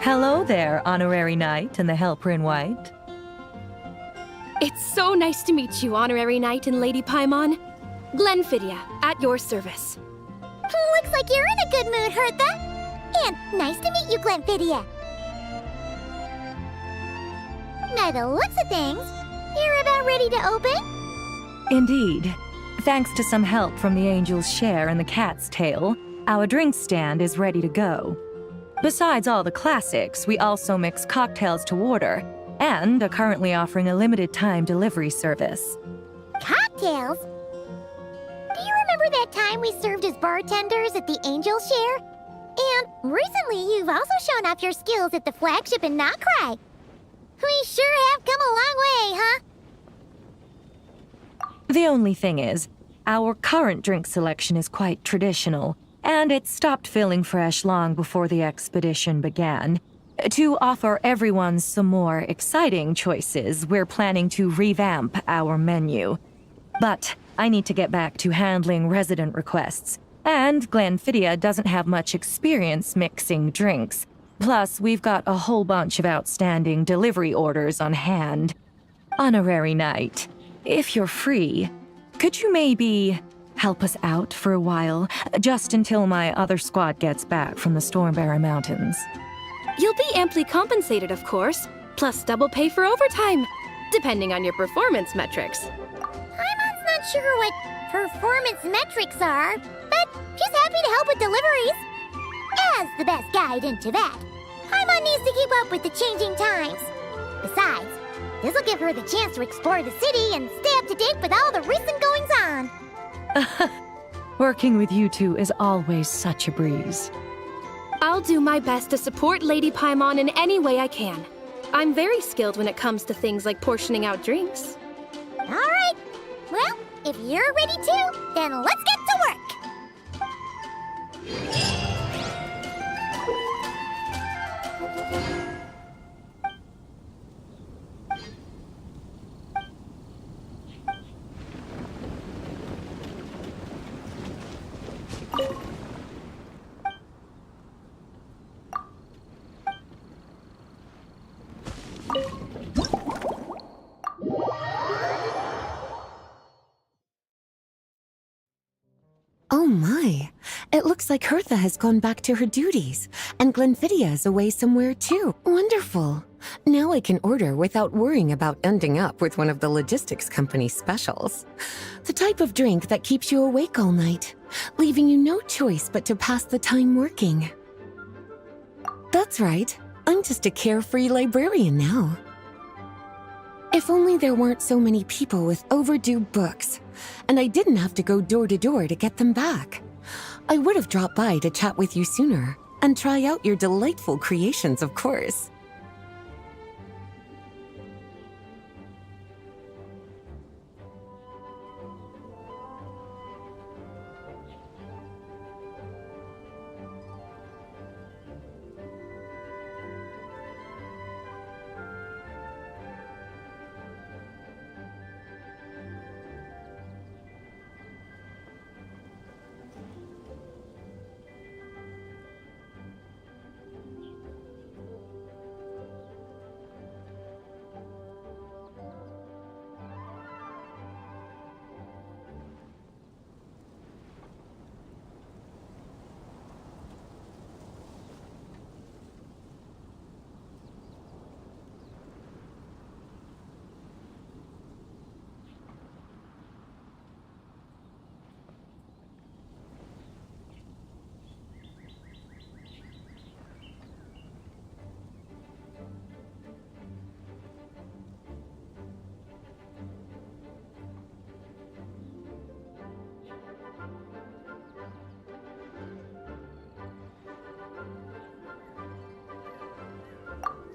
Hello there, Honorary Knight and the Helper in White. It's so nice to meet you, Honorary Knight and Lady Paimon. Glenfidia, at your service. Looks like you're in a good mood, Hertha. And nice to meet you, Glenfidia. By the looks of things, you're about ready to open? Indeed. Thanks to some help from the Angel's Share and the Cat's Tail, our drink stand is ready to go. Besides all the classics, we also mix cocktails to order, and are currently offering a limited-time delivery service. Cocktails? Do you remember that time we served as bartenders at the Angel's Share? And recently, you've also shown off your skills at the flagship in Nocrai. We sure have come a long way, huh? The only thing is, our current drink selection is quite traditional, and it stopped feeling fresh long before the expedition began. To offer everyone some more exciting choices, we're planning to revamp our menu. But I need to get back to handling resident requests, and Glenfidia doesn't have much experience mixing drinks. Plus, we've got a whole bunch of outstanding delivery orders on hand. Honorary Knight, if you're free, could you maybe help us out for a while, just until my other squad gets back from the Stormbearer Mountains. You'll be amply compensated, of course, plus double pay for overtime, depending on your performance metrics. Paimon's not sure what performance metrics are, but she's happy to help with deliveries. As the best guide into that, Paimon needs to keep up with the changing times. Besides, this'll give her the chance to explore the city and stay up to date with all the recent goings-on. Working with you two is always such a breeze. I'll do my best to support Lady Paimon in any way I can. I'm very skilled when it comes to things like portioning out drinks. All right. Well, if you're ready to, then let's get to work. Oh my, it looks like Hertha has gone back to her duties, and Glenfidia is away somewhere too. Wonderful. Now I can order without worrying about ending up with one of the logistics company's specials. The type of drink that keeps you awake all night, leaving you no choice but to pass the time working. That's right, I'm just a carefree librarian now. If only there weren't so many people with overdue books, and I didn't have to go door to door to get them back. I would have dropped by to chat with you sooner, and try out your delightful creations, of course.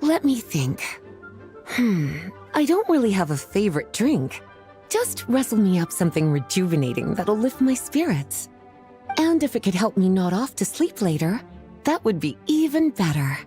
Let me think. I don't really have a favorite drink. Just wrestle me up something rejuvenating that'll lift my spirits. And if it could help me nod off to sleep later, that would be even better.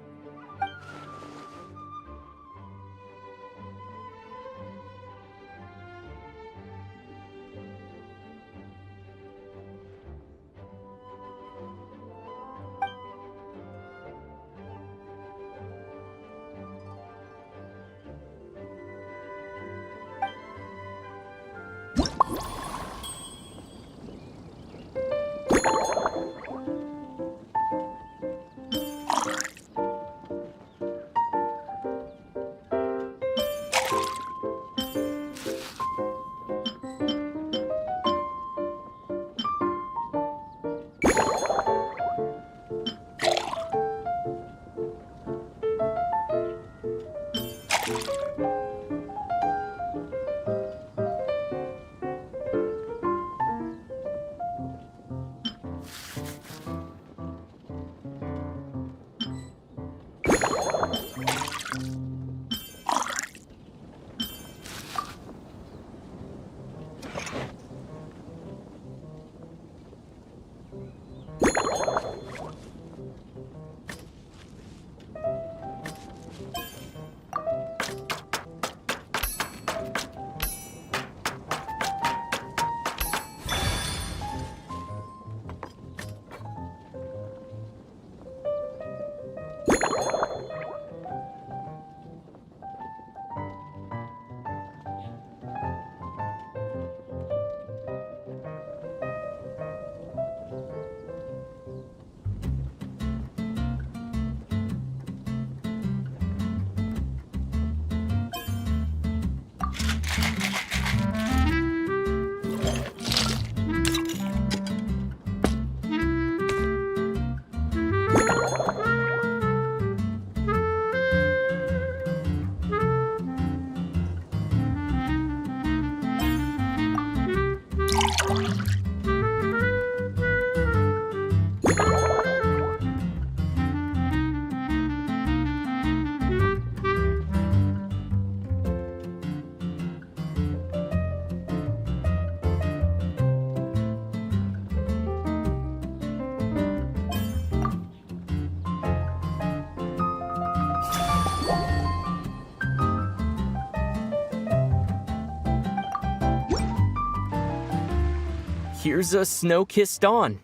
Here's a snow-kissed dawn.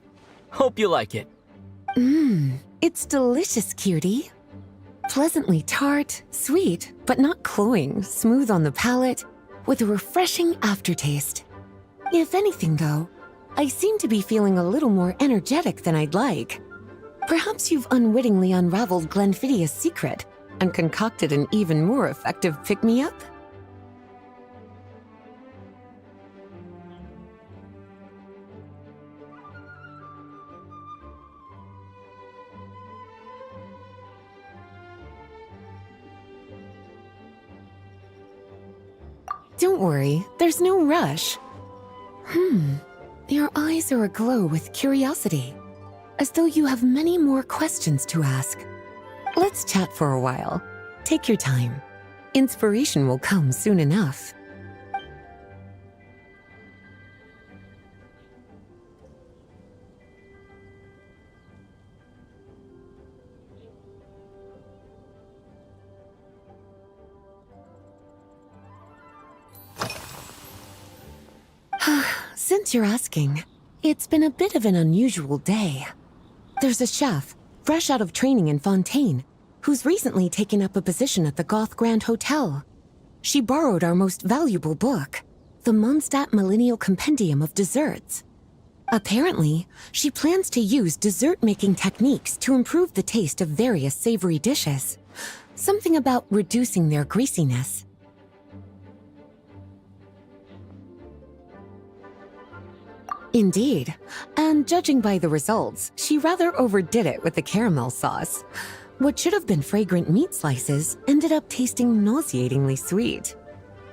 Hope you like it. It's delicious, cutie. Pleasantly tart, sweet, but not cloying, smooth on the palate, with a refreshing aftertaste. If anything, though, I seem to be feeling a little more energetic than I'd like. Perhaps you've unwittingly unraveled Glenfiddia's secret and concocted an even more effective pick-me-up? Don't worry, there's no rush. Your eyes are aglow with curiosity, as though you have many more questions to ask. Let's chat for a while. Take your time. Inspiration will come soon enough. Since you're asking, it's been a bit of an unusual day. There's a chef, fresh out of training in Fontaine, who's recently taken up a position at the Goth Grand Hotel. She borrowed our most valuable book, the Mondstadt Millennial Compendium of Desserts. Apparently, she plans to use dessert-making techniques to improve the taste of various savory dishes. Something about reducing their greasiness. Indeed, and judging by the results, she rather overdid it with the caramel sauce. What should have been fragrant meat slices ended up tasting nauseatingly sweet.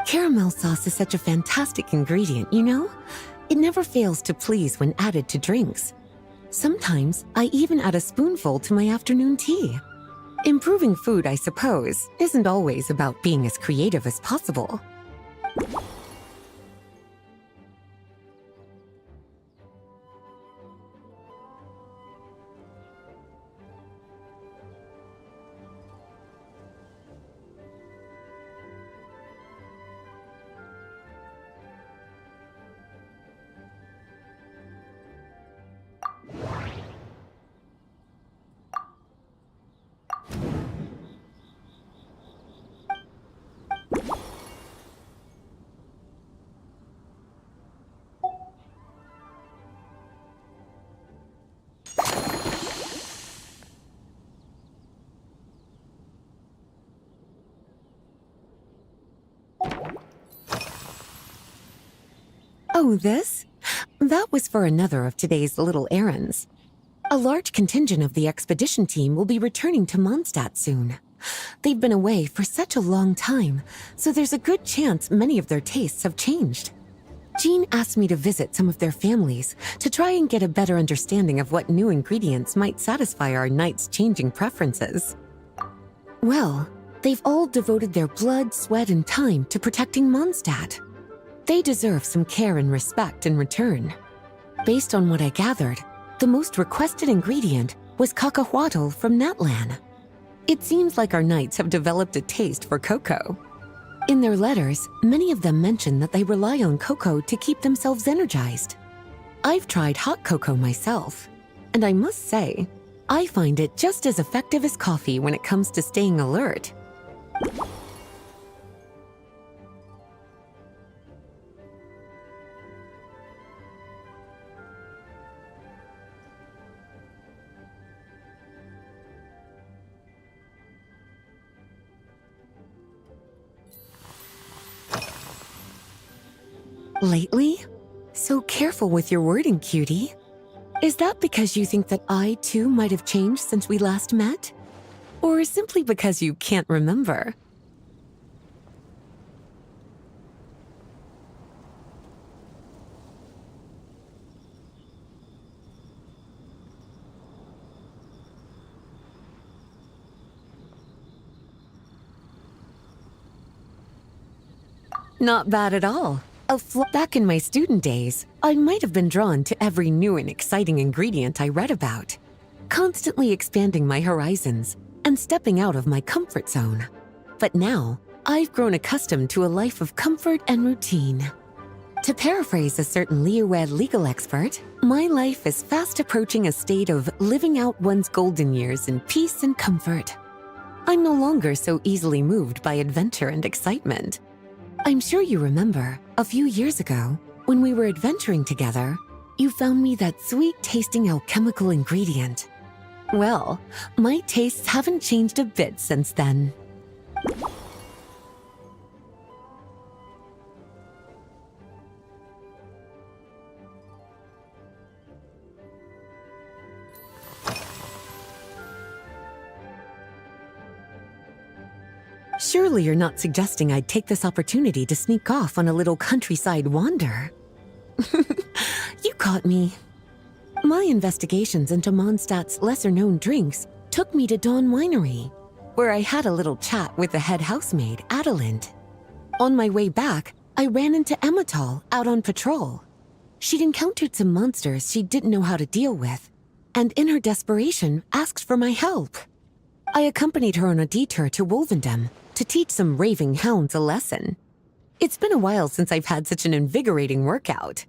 Caramel sauce is such a fantastic ingredient, you know? It never fails to please when added to drinks. Sometimes I even add a spoonful to my afternoon tea. Improving food, I suppose, isn't always about being as creative as possible. Oh, this? That was for another of today's little errands. A large contingent of the expedition team will be returning to Mondstadt soon. They've been away for such a long time, so there's a good chance many of their tastes have changed. Jean asked me to visit some of their families to try and get a better understanding of what new ingredients might satisfy our knights' changing preferences. Well, they've all devoted their blood, sweat, and time to protecting Mondstadt. They deserve some care and respect in return. Based on what I gathered, the most requested ingredient was cacahuatl from Natlan. It seems like our knights have developed a taste for cocoa. In their letters, many of them mention that they rely on cocoa to keep themselves energized. I've tried hot cocoa myself, and I must say, I find it just as effective as coffee when it comes to staying alert. Lately? So careful with your wording, cutie. Is that because you think that I, too, might have changed since we last met? Or simply because you can't remember? Not bad at all. Back in my student days, I might have been drawn to every new and exciting ingredient I read about, constantly expanding my horizons and stepping out of my comfort zone. But now, I've grown accustomed to a life of comfort and routine. To paraphrase a certain Liyue legal expert, my life is fast approaching a state of living out one's golden years in peace and comfort. I'm no longer so easily moved by adventure and excitement. I'm sure you remember, a few years ago, when we were adventuring together, you found me that sweet-tasting alchemical ingredient. Well, my tastes haven't changed a bit since then. Surely you're not suggesting I'd take this opportunity to sneak off on a little countryside wander. You caught me. My investigations into Mondstadt's lesser-known drinks took me to Dawn Winery, where I had a little chat with the head housemaid, Adelind. On my way back, I ran into Emmetall out on patrol. She'd encountered some monsters she didn't know how to deal with, and in her desperation, asked for my help. I accompanied her on a detour to Wolvendam to teach some raving hounds a lesson. It's been a while since I've had such an invigorating workout.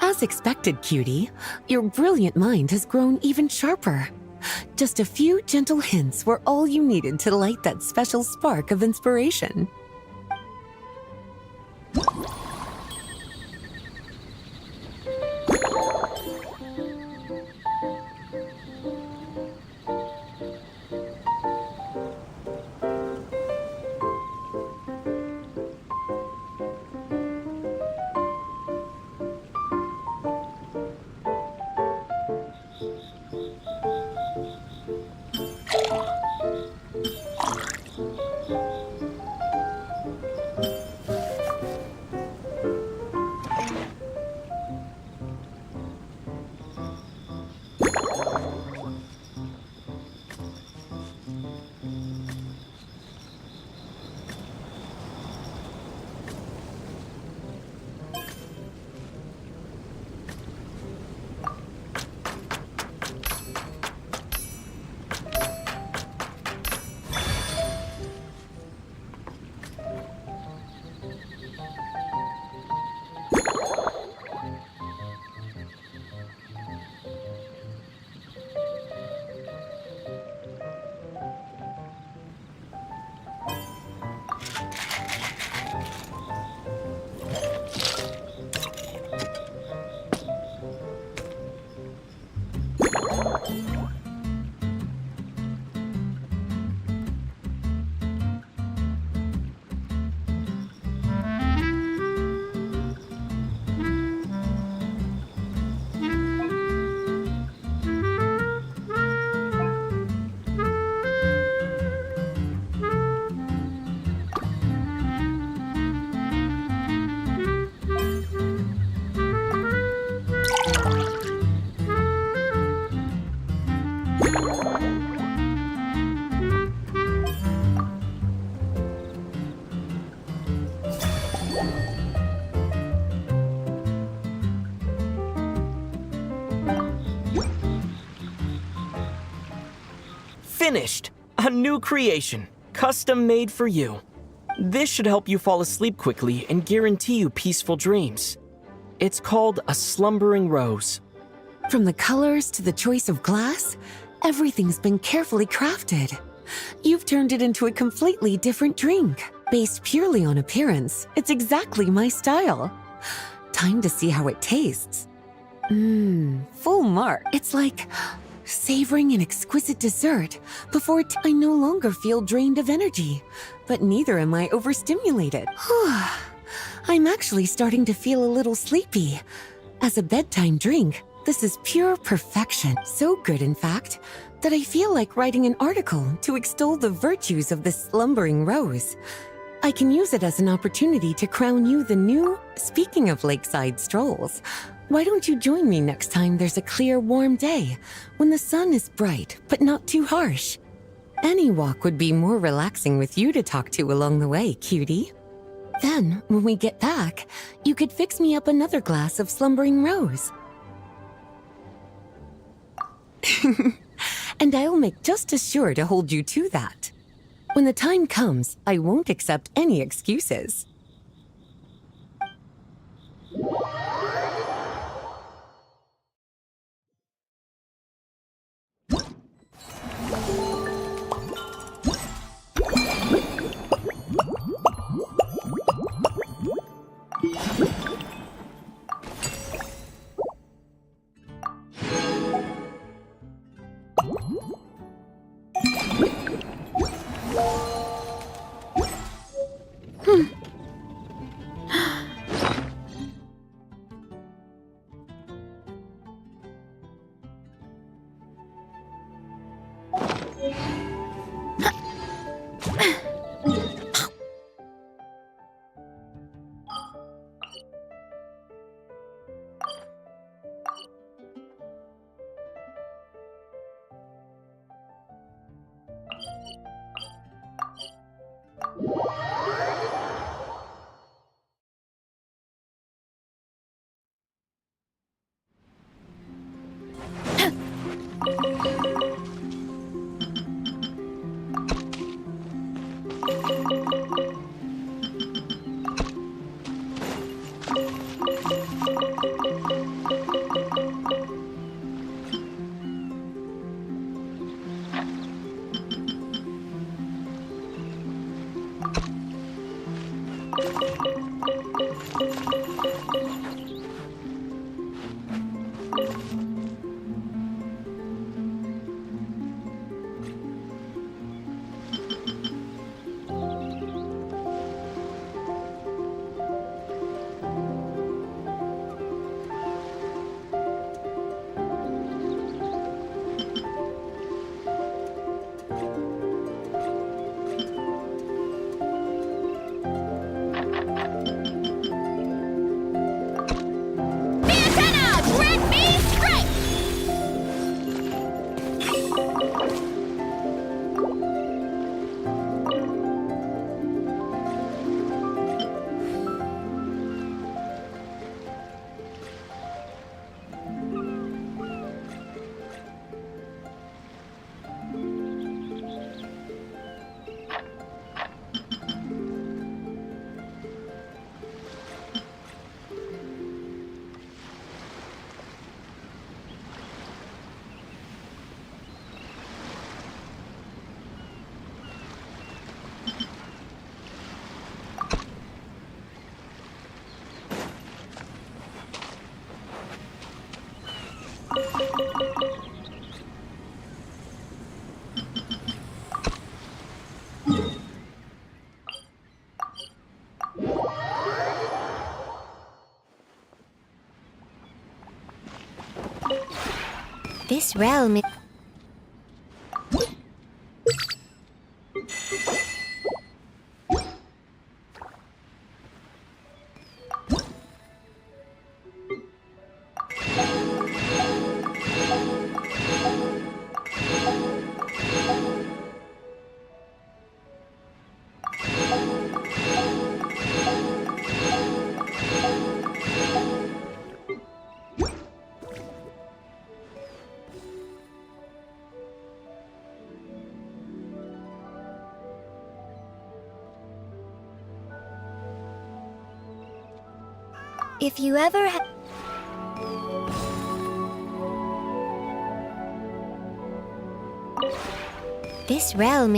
As expected, cutie, your brilliant mind has grown even sharper. Just a few gentle hints were all you needed to light that special spark of inspiration. Finished! A new creation, custom made for you. This should help you fall asleep quickly and guarantee you peaceful dreams. It's called a slumbering rose. From the colors to the choice of glass, everything's been carefully crafted. You've turned it into a completely different drink. Based purely on appearance, it's exactly my style. Time to see how it tastes. Full mark. It's like savoring an exquisite dessert before I no longer feel drained of energy, but neither am I overstimulated. I'm actually starting to feel a little sleepy. As a bedtime drink, this is pure perfection. So good, in fact, that I feel like writing an article to extol the virtues of the slumbering rose. I can use it as an opportunity to crown you the new... Speaking of lakeside strolls, why don't you join me next time there's a clear, warm day, when the sun is bright but not too harsh? Any walk would be more relaxing with you to talk to along the way, cutie. Then, when we get back, you could fix me up another glass of slumbering rose. And I'll make just as sure to hold you to that. When the time comes, I won't accept any excuses. This realm is... If you ever This realm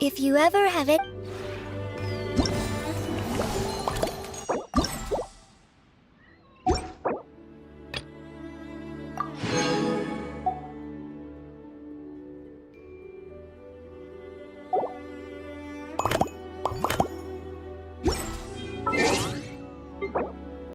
If you ever have it